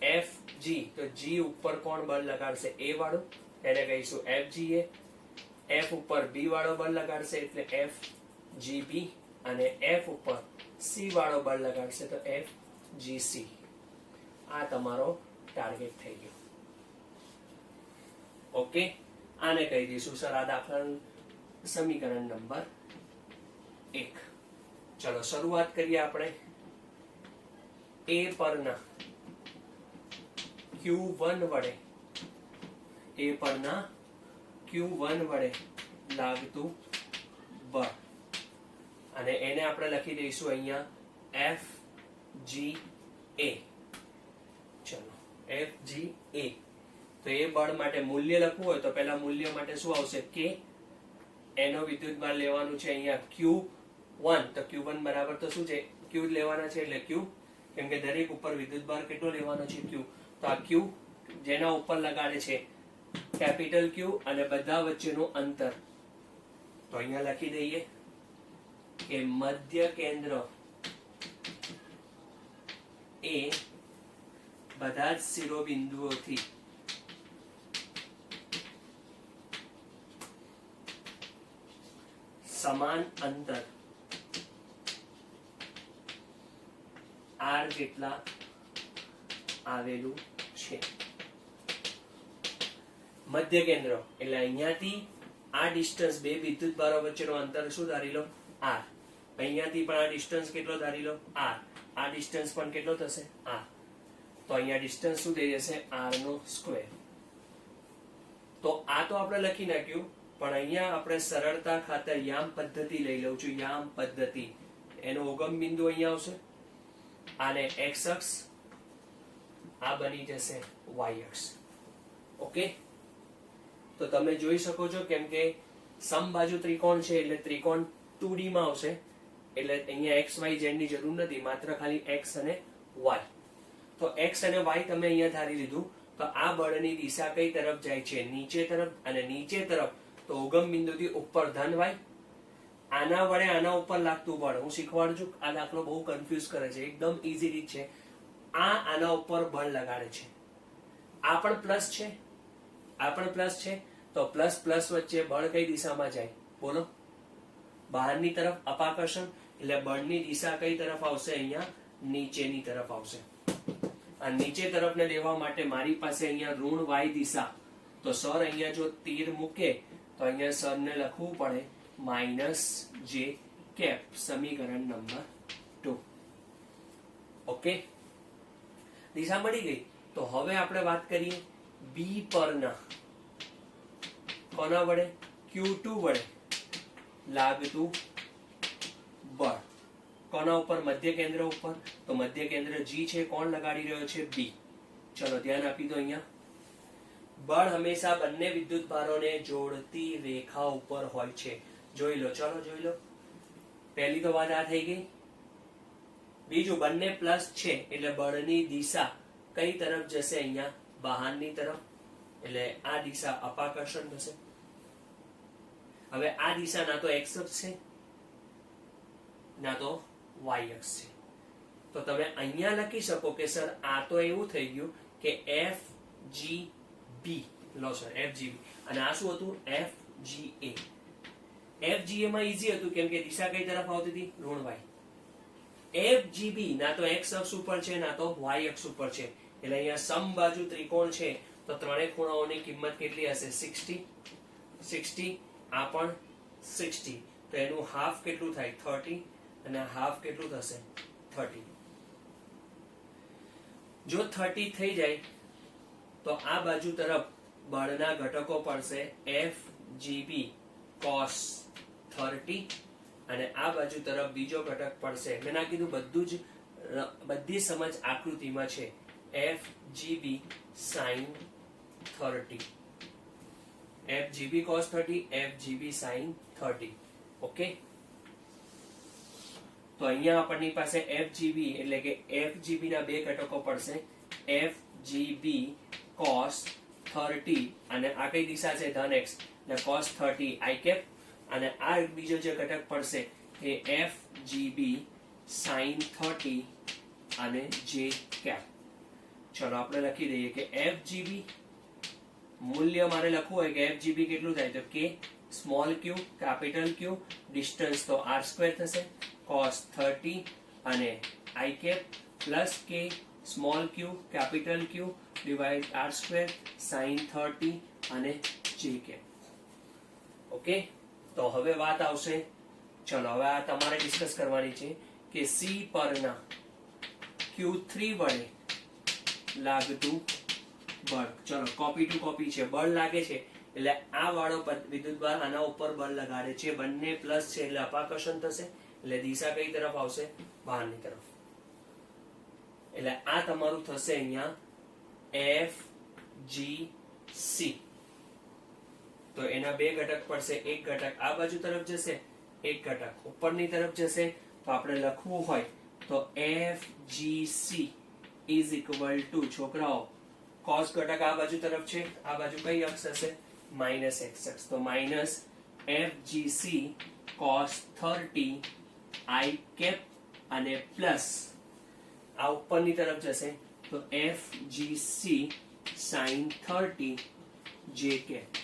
FG. તો G ઉપર કોણ બળ લગાડશે? A વાળું, એને કહીશું FGA. F ઉપર B વાળો બળ લગાડશે એટલે FGB, અને F ઉપર C વાળો બળ લગાડશે તો FGC. આ તમારો ટાર્ગેટ થઈ ગયો. ઓકે, આને કહી દઈશું સર આ દાખલાનું સમીકરણ નંબર 1. ચલો શરૂઆત કરીએ આપણે. A પરના Q1 વડે, A પરના Q1 વડે લાગતું બળ, અને એને આપણે લખી દઈશું અહીંયા FGA. ચલો FGA. તો એ બળ માટે મૂલ્ય લખવું હોય તો પહેલા મૂલ્ય માટે શું આવશે? K. એનો વિદ્યુતભાર લેવાનું છે અહીંયા Q1. તો Q1 બરાબર તો શું છે? Q લેવાના છે એટલે Q, કેમ કે દરેક ઉપર વિદ્યુતભાર કેટલો લેવાનો છે? Q. તો આ Q જેના ઉપર લગાડે છે કેપિટલ Q અને બધા વચ્ચેનું અંતર, તો અહીંયા લખી દઈએ કે મધ્ય કેન્દ્ર એ બધા જ શિરોબિંદુઓથી સમાન અંતર R જેટલા આવેલું છે. મધ્ય કેન્દ્ર એટલે અહીંયાથી આ ડિસ્ટન્સ, બે વિદ્યુતભારો વચ્ચેનો અંતર શું ધારી લો? R. અહીંયાથી પણ આ ડિસ્ટન્સ કેટલો ધારી લો? R. આ ડિસ્ટન્સ પણ કેટલો થશે? R. તો અહીંયા ડિસ્ટન્સ શું થઈ જશે? R નો સ્ક્વેર. તો આ તો આપણે લખી નાખ્યું, પણ અહીંયા આપણે સરળતા ખાતર યામ પદ્ધતિ લઈ લઉં છું. યામ પદ્ધતિ, એનો ઉગમ બિંદુ અહીંયા આવશે, આને એક્સ અક્ષ, આ બની જશે વાય અક્ષ. ઓકે, તો તમે જોઈ શકો છો કેમ કે સમબાજુ ત્રિકોણ છે એટલે ત્રિકોણ 2D માં આવશે, એટલે અહીંયા એક્સ વાય ઝેડ ની જરૂર નથી, માત્ર ખાલી એક્સ અને વાય. તો એક્સ અને વાય તમે અહીંયા ધારી લીધું. તો આ બળની દિશા કઈ તરફ જાય છે? નીચે તરફ. અને નીચે તરફ તો ઉગમ બિંદુથી ઉપર ધન વાય. આના વડે આના ઉપર લાગતું બળ હું શીખવાડું છું. આ દાખલો બહુ કન્ફ્યુઝ કરે છે, એકદમ ઈઝી રીત છે. આ આના ઉપર બળ લગાડે છે, આ પણ પ્લસ છે, આ પણ પ્લસ છે. તો પ્લસ પ્લસ વચ્ચે બળ કઈ દિશામાં જાય? બોલો, બહારની તરફ અપાકર્ષણ. એટલે બળની દિશા કઈ તરફ આવશે? અહીંયા નીચેની તરફ આવશે. આ નીચે તરફને લેવા માટે મારી પાસે અહીંયા ઋણ વાય દિશા. તો સર અહીંયા જો તીર મૂકે તો અહીંયા સરને લખવું પડે માઇનસ જે કેપ, સમીકરણ નંબર 2. ઓકે, દિશા મળી ગઈ. તો હવે આપણે વાત કરીએ બી પરના કોના વડે? Q2 વડે લાગતું બળ. કોના ઉપર? મધ્ય કેન્દ્ર ઉપર. તો મધ્ય કેન્દ્ર G છે, કોણ લગાડી રહ્યો છે? B. ચલો ધ્યાન આપી દો. અહીંયા બળ હંમેશા બંને વિદ્યુત ભારોને જોડતી રેખા ઉપર હોય છે. જોઈ લો, ચલો જોઈ લો. પહેલી તો વાત આ થઈ ગઈ. બીજું, બંને પ્લસ છે એટલે બળની દિશા કઈ તરફ જશે? અહીંયા બહારની તરફ. એટલે આ દિશા અપાકર્ષણ થશે. હવે આ દિશા ના તો એક્સ અક્ષ છે ના તો વાય અક્ષ છે. તો તમે અહીંયા લખી શકો કે સર આ તો એવું થઈ ગયું કે એફ જી બી લો સર, એફ જી બી. અને આ શું હતું? એફ જી એ. એફ જી એ માં ઈઝી હતું કેમ કે દિશા કઈ તરફ આવતી હતી? ઋણ વાય. એફ જી બી ના તો એક્સ અક્ષ ઉપર છે ના તો વાય અક્ષ ઉપર છે. એટલે અહીંયા સમબાજુ ત્રિકોણ છે તો ત્રણેય ખૂણાઓની કિંમત કેટલી હશે? 60. 60. આ પણ 60. તો એનું હાફ કેટલું થાય? 30. અને હાફ કેટલું થશે? 30. જો 30 થઈ જાય તો આ બાજુ તરફ બળના ઘટકો પડશે એફ જી બી કોસ 30 અને આ બાજુ તરફ બીજો ઘટક પડશે. મેં ના કીધું બધું જ, બધી સમજ આકૃતિમાં છે. F G B sine 30. F G B cos 30, F G B sine 30. Okay, તો અહીંયા આપણની પાસે એફ જી બી એટલે કે એફ જી બી ના બે ઘટકો પડશે. એફ જી બી કોસ 30 અને આ કઈ દિશા છે? ધન એક્સ એટલે કોસ 30 આઈ કેપ. અને આ બીજો જે ઘટક પડશે એ એફ જી બી સાઇન 30 અને જે કેપ. ચલો આપણે લખી દઈએ કે એફ જી બી મૂલ્ય મારે લખવું હોય કે એફ જી બી કેટલું થાય? તો K small Q capital Q, distance તો આર સ્ક્વેર થશે, કોસ 30 અને I cap plus K small Q capital Q divide R square sine 30 અને જે કેપ. ઓકે, તો હવે વાત આવશે. ચલો હવે આ તમારે ડિસ્કસ કરવાની છે કે સી પરના Q3 વડે લાગતું બળ. ચલો કોપી ટુ કોપી છે. બળ લાગે છે એટલે આ વાળો વિદ્યુતભાર આના ઉપર બળ લગાડે છે. બંને પ્લસ છે એટલે અપાકર્ષણ થશે. એટલે દિશા કઈ તરફ આવશે? બહારની તરફ. એટલે આ તમારું થશે અહીંયા એફ જી સી. તો એના બે ઘટક પડશે. એક ઘટક આ બાજુ તરફ જશે, એક ઘટક ઉપરની તરફ જશે. તો આપણે લખવું હોય તો F G C is equal to, છોકરાઓ કોસ ઘટક આ બાજુ તરફ છે, આ બાજુ કઈ અક્ષ હશે? માઇનસ એક્સ અક્ષ. તો minus F G C cos 30 I cap અને પ્લસ આ ઉપરની તરફ જશે તો એફ જી સી સાઇન 30 જે કેપ.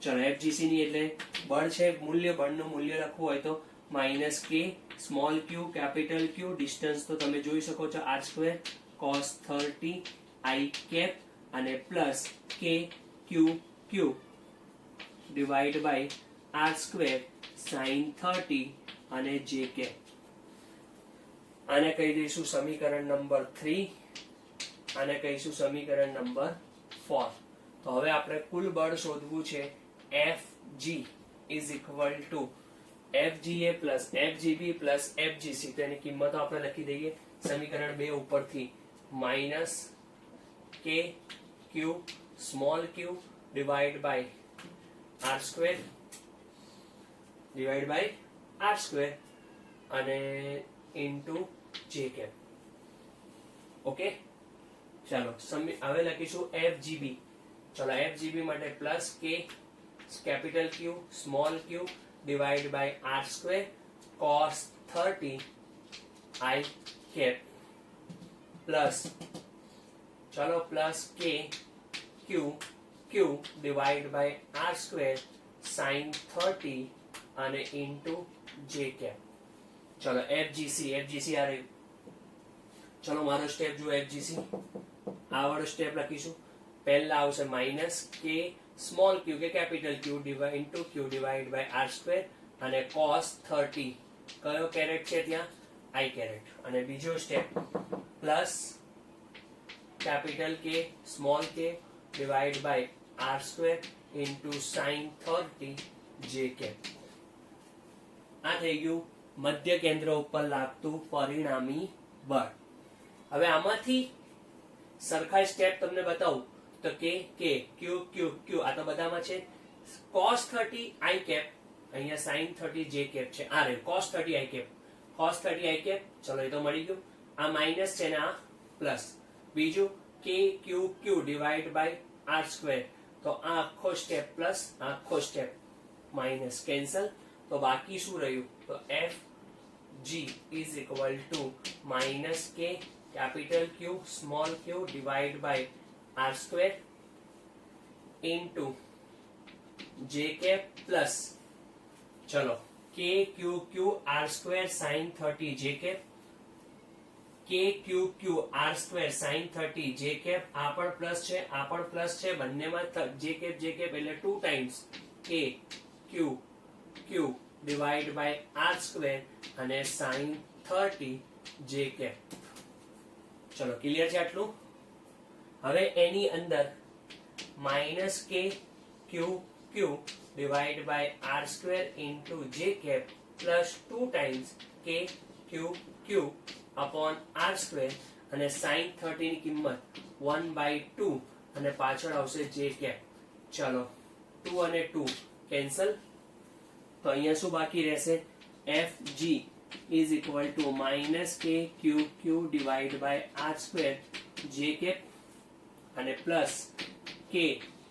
ચલો એફજીસી ની એટલે બળ છે, મૂલ્ય, બળનું મૂલ્ય લખવું હોય તો minus K small Q capital Q, distance તો તમે જોઈ શકો છો R square cos 30 I cap અને plus K Q Q divide by R square sine 30 અને જે કેપ. આને કહી દઈશું સમીકરણ નંબર 3, આને કહીશું સમીકરણ નંબર 4. તો હવે આપણે કુલ બળ શોધવું છે. Fg is equal to FGA plus FGB plus FGC. તો એની કિંમતો આપણે લખી દઈએ. સમીકરણ 2 ઉપરથી minus K Q small Q divide by R square અને ઇન્ટુ જે કેપ. ઓકે, ચાલો હવે લખીશું FGB. ચલો FGB માટે plus K capital Q small Q divide by R square cos 30 I cap plus ચલો plus K Q divide by R square sin 30 અને ઇન્ટુ જે કેપ. ચલો FGC આ રહ્યું. ચલો મારો સ્ટેપ જુઓ FGC. આ વાળો સ્ટેપ લખીશું. પહેલા આવશે minus K small Q K capital Q into Q divide by R square અને cos 30 કયો કેરેટ છે ત્યાં I કેરેટ. અને બીજો step plus capital K small K divide by R square into sin 30 જે કેપ. આ થઈ ગયું મધ્ય કેન્દ્ર ઉપર લાગતું પરિણામી બળ. હવે આમાંથી સરખા સ્ટેપ તમને બતાવું તો કે ક્યુ આ તો બધામાં છે. cos 30 I કેપ અહીંયા sin 30 જે કેપ છે. આ રે cos 30 I કેપ. ચલો એ તો મળી ગયું. આ માઇનસ છે ને આ પ્લસ. બીજું K Q divide by R square તો આ આખો સ્ટેપ પ્લસ આખો સ્ટેપ માઇનસ કેન્સલ. તો બાકી શું રહ્યું તો FG is equal to minus K capital Q small Q divide by R square into J cap plus ચલો કે ક્યુ આર સ્ક્વેર સાइन 30 જે કેપ કે ક્યુ આર સ્ક્વેર સાइन 30 જે કેપ. આ પણ પ્લસ છે બંનેમાં જે કેપ એટલે 2 times K Q divide by R square અને સાइन 30 જે કેપ. ચલો ક્લિયર છે આટલું. હવે એની અંદર minus K Q divide by R square into J cap plus 2 times K Q upon R square અને સાइन 30 ની કિંમત 1/2 અને પાછળ આવશે જે કેપ. ચલો 2 અને 2 કેન્સલ. તો અહીંયા શું બાકી રહેશે FG is equal to minus K Q divide by R square J cap અને plus K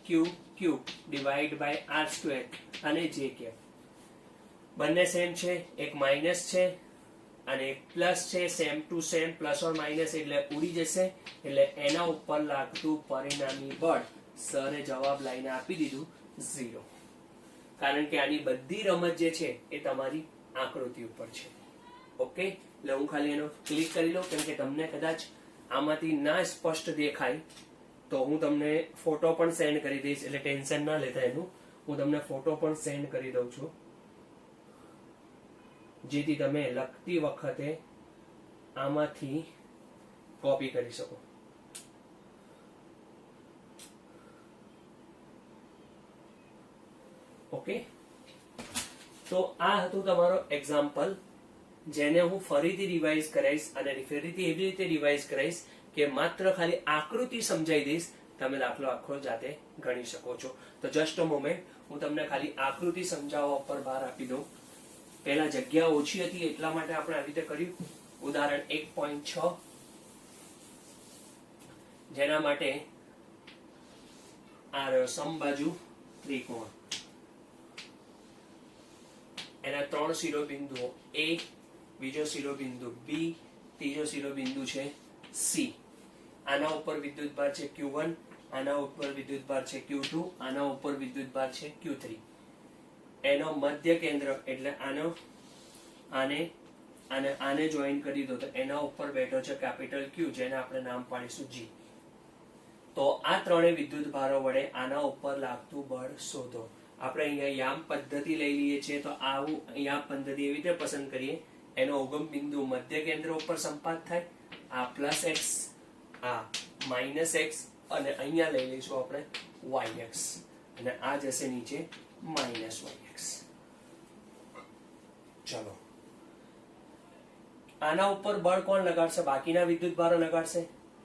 Q divide by R square અને જે કેપ. બંને સેમ છે, એક માઇનસ છે અને એક પ્લસ છે. Same to same plus or minus એટલે ઉડી જશે. એટલે એના ઉપર લાગતું પરિણામી બળ સરે જવાબ લાઈને આપી દીધું 0. કારણ કે આની બધી રમત જે છે એ તમારી આકૃતિ ઉપર છે. ઓકે, એટલે હું ખાલી એનો ક્લિક કરી લઉં કેમ કે તમને કદાચ આમાંથી ના સ્પષ્ટ દેખાય તો હું તમને ફોટો પણ સેન્ડ કરી દઈશ. એટલે ટેન્શન ના લેતા એનું. હું તમને ફોટો પણ સેન્ડ કરી દઉં છું જેથી તમે લખતી વખતે આમાંથી કોપી કરી શકો. ઓકે, તો આ હતું તમારો એક્ઝામ્પલ જેને હું ફરીથી રિવાઇઝ કરાઈશ અને ફરીથી એવી રીતે રિવાઇઝ કરાઈશ કે માત્ર ખાલી આકૃતિ સમજાઈ દઈશ, તમે દાખલો આખો જાતે ગણી શકો છો. તો જસ્ટ અ મોમેન્ટ, હું તમને ખાલી આકૃતિ સમજાવવા ઉપર ભાર આપી દઉં. પહેલા જગ્યા ઓછી હતી એટલા માટે આપણે આવી રીતે કર્યું. ઉદાહરણ 1.6 જેના માટે આ સમબાજુ ત્રિકોણ, એના 3 શિરોબિંદુઓ A, બીજો શિરોબિંદુ B, ત્રીજો શિરોબિંદુ છે C. આના ઉપર વિદ્યુતભાર છે Q1, આના ઉપર વિદ્યુતભાર છે Q2, આના ઉપર વિદ્યુતભાર છે Q3. એનો મધ્ય કેન્દ્ર એટલે આને જોઈન કરી દો તો એના ઉપર બેઠો છે કેપિટલ Q જેને આપણે નામ પાડીશું G. તો આ ત્રણેય વિદ્યુતભારો વડે આના ઉપર લાગતું બળ શોધો. આપણે અહીંયા યામ પદ્ધતિ લઈ લઈએ છીએ તો આવું યામ પદ્ધતિ એવી રીતે પસંદ કરીએ એનો ઉગમ બિંદુ મધ્ય કેન્દ્ર ઉપર સંપાત થાય. આ +x, આ -x અને અહીંયા લઈ લઈશું આપણે yx અને આ જશે નીચે -yx. ચલો આના ઉપર બળ કોણ લગાડશે? બાકીના વિદ્યુત ભારો લગાડશે.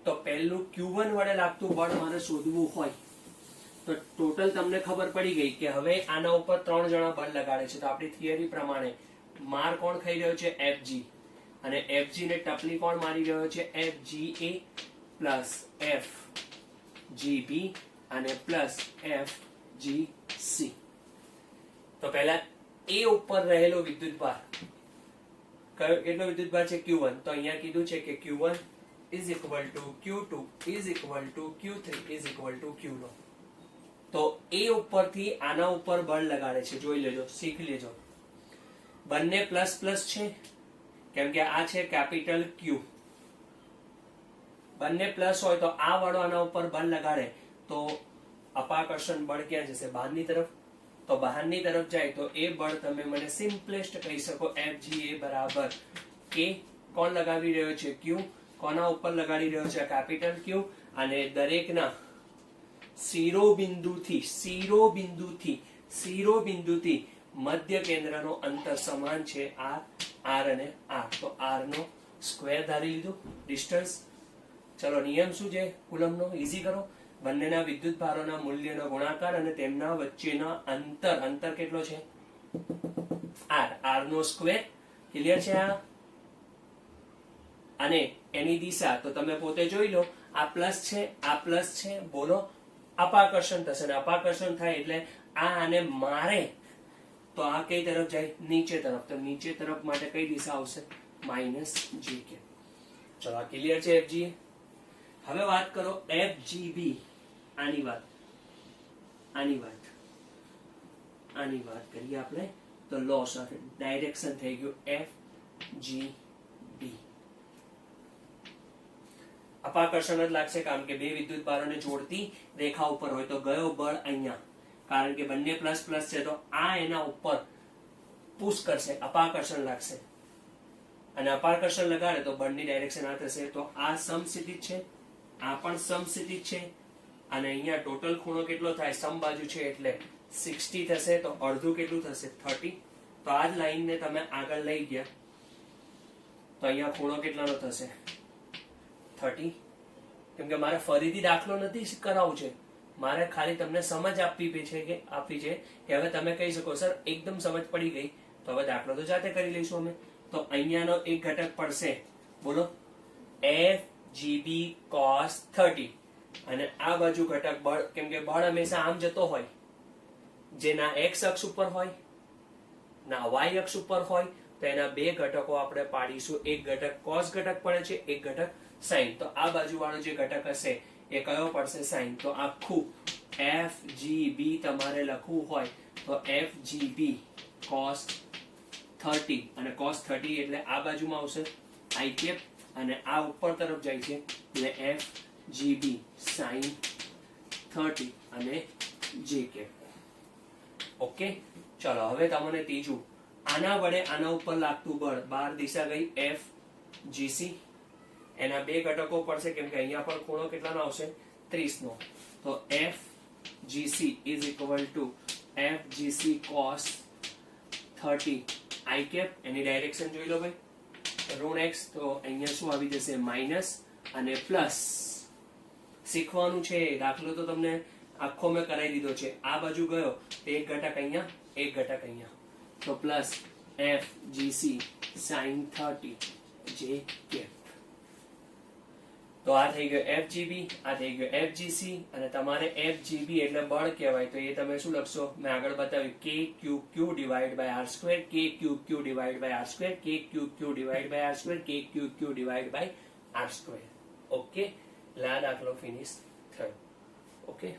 તો પહેલું Q1 વડે લાગતું બળ મારે શોધવું હોય તો ટોટલ તમને ખબર પડી ગઈ કે હવે આના ઉપર 3 જણા બળ લગાડે છે. તો આપણી થિયરી પ્રમાણે માર કોણ ખાઈ રહ્યો છે? Fg. અને Fg ને ટપલી કોણ મારી રહ્યો છે? Fga પ્લસ Fgb અને પ્લસ Fgc. તો પહેલા એ ઉપર રહેલો વિદ્યુતભાર કેટલો વિદ્યુતભાર છે? Q1. તો અહીંયા કીધું છે કે Q1 is equal to Q2 is equal to Q3 is equal to Q0. તો એ ઉપરથી આના ઉપર બળ લગાડે છે. જોઈ લેજો, શીખી લેજો. બંને પ્લસ પ્લસ છે કેમ કે આ છે કેપિટલ Q. બંને પ્લસ હોય તો આ વાળો આના ઉપર બળ લગાડે તો અપાકર્ષણ બળ ક્યાં જશે? બહારની તરફ. તો બહારની તરફ જાય તો એ બળ તમે મને સિમ્પલેસ્ટ કહી શકો Fga બરાબર K. કોણ લગાવી રહ્યો છે? Q. કોના ઉપર લગાડી રહ્યો છે? Capital Q. અને દરેકના શિરોબિંદુથી મધ્ય કેન્દ્રનો અંતર સમાન છે R અને R. તો R નો સ્ક્વેર ધારી લીધું ડિસ્ટન્સ. ચલો નિયમ શું છે કુલમનો? ઈઝી કરો. બંનેના વિદ્યુત ભારોના મૂલ્યનો ગુણાકાર અને તેમના વચ્ચેના અંતર કેટલો છે? R નો સ્ક્વેર. ક્લિયર છે આ? અને એની દિશા તો તમે પોતે જોઈ લો. આ પ્લસ છે, આ પ્લસ છે. બોલો અપાકર્ષણ થશે. ને અપાકર્ષણ થાય એટલે આ આને મારે તો આ કઈ તરફ જાય? નીચે તરફ. તો નીચે તરફ માટે કઈ દિશા આવશે? -jk. ચલો આ ક્લિયર છે Fga. હવે વાત કરો Fgb. આની વાત કરીએ આપણે તો લોસ ઓફ ડાયરેક્શન થઈ ગયું Fgb. અપાકર્ષણ જ લાગશે કારણ કે બે વિદ્યુત ભારોને જોડતી રેખા ઉપર હોય તો ગયો બળ અહીંયા. કારણ કે બંને પ્લસ પ્લસ છે તો આ એના ઉપર પુશ કરશે, અપાકર્ષણ લાગશે. અને અપાકર્ષણ લગાડે તો બળની ડાયરેક્શન આ થશે. તો આ સમસ્થિતિ છે, આ પણ સમસ્થિતિ છે. અને અહીંયા ટોટલ ખૂણો કેટલો થાય? સમબાજુ છે એટલે 60 થશે. તો અડધું કેટલું થશે? 30. તો આ જ લાઈનને તમે આગળ લઈ ગયા તો અહીંયા ખૂણો કેટલાનો થશે? 30. કેમ કે મારે ફરીથી દાખલો નથી કરાવવું છે, મારે ખાલી તમને સમજ આપવી છે કે હવે તમે કહી શકો સર એકદમ સમજ પડી ગઈ તો હવે દાખલો તો જાતે કરી લઈશું અમે. તો અહીંયાનો એક ઘટક પડશે, બોલો Fgb cos 30. અને આ બાજુ ઘટક બળ, કેમ કે બળ હંમેશા આમ જતો હોય, જે ના x અક્ષ ઉપર હોય ના y અક્ષ ઉપર હોય. તો એના બે ઘટકો આપણે પાડીશું. એક ઘટક cos ઘટક પડે છે, એક ઘટક sin. તો આ બાજુ વાળો જે ઘટક હશે એ કયો પડશે? sin. તો આખું Fgb તમારે લખવું હોય તો Fgb cos 30. અને cos 30 એટલે આ બાજુમાં આવશે I cap અને આ ઉપર તરફ જાય છે એટલે Fgb sin 30 અને j cap. ઓકે. ચલો હવે તમને ત્રીજું, આના વડે આના ઉપર લાગતું બળ. બહાર દિશા ગઈ Fgc. એના બે ઘટકો પડશે કેમ કે અહીંયા પણ ખૂણો કેટલાનો આવશે? 30 નો. તો Fgc is equal to Fgc cos 30 I cap. Any direction જોઈ લો ભાઈ, ઋણ x. તો અહીંયા શું આવી જશે? માઇનસ અને પ્લસ. શીખવાનું છે, દાખલો તો તમને આખો મેં કરાવી દીધો છે. આ બાજુ ગયો તો એક ઘટક અહીંયા, એક ઘટક અહીંયા. તો plus Fgc sin 30 j cap. તો આ થઈ ગયો Fgb, આ થઈ ગયો Fgc. અને તમારે Fgb એટલે બળ કહેવાય તો એ તમે શું લખશો? મેં આગળ બતાવ્યું kqqq divide by r square, kqqq divide by r square, kqqq divide by r square, kqqq divide by r square. Okay, લા દાખલો ફિનિશ થયો. ઓકે.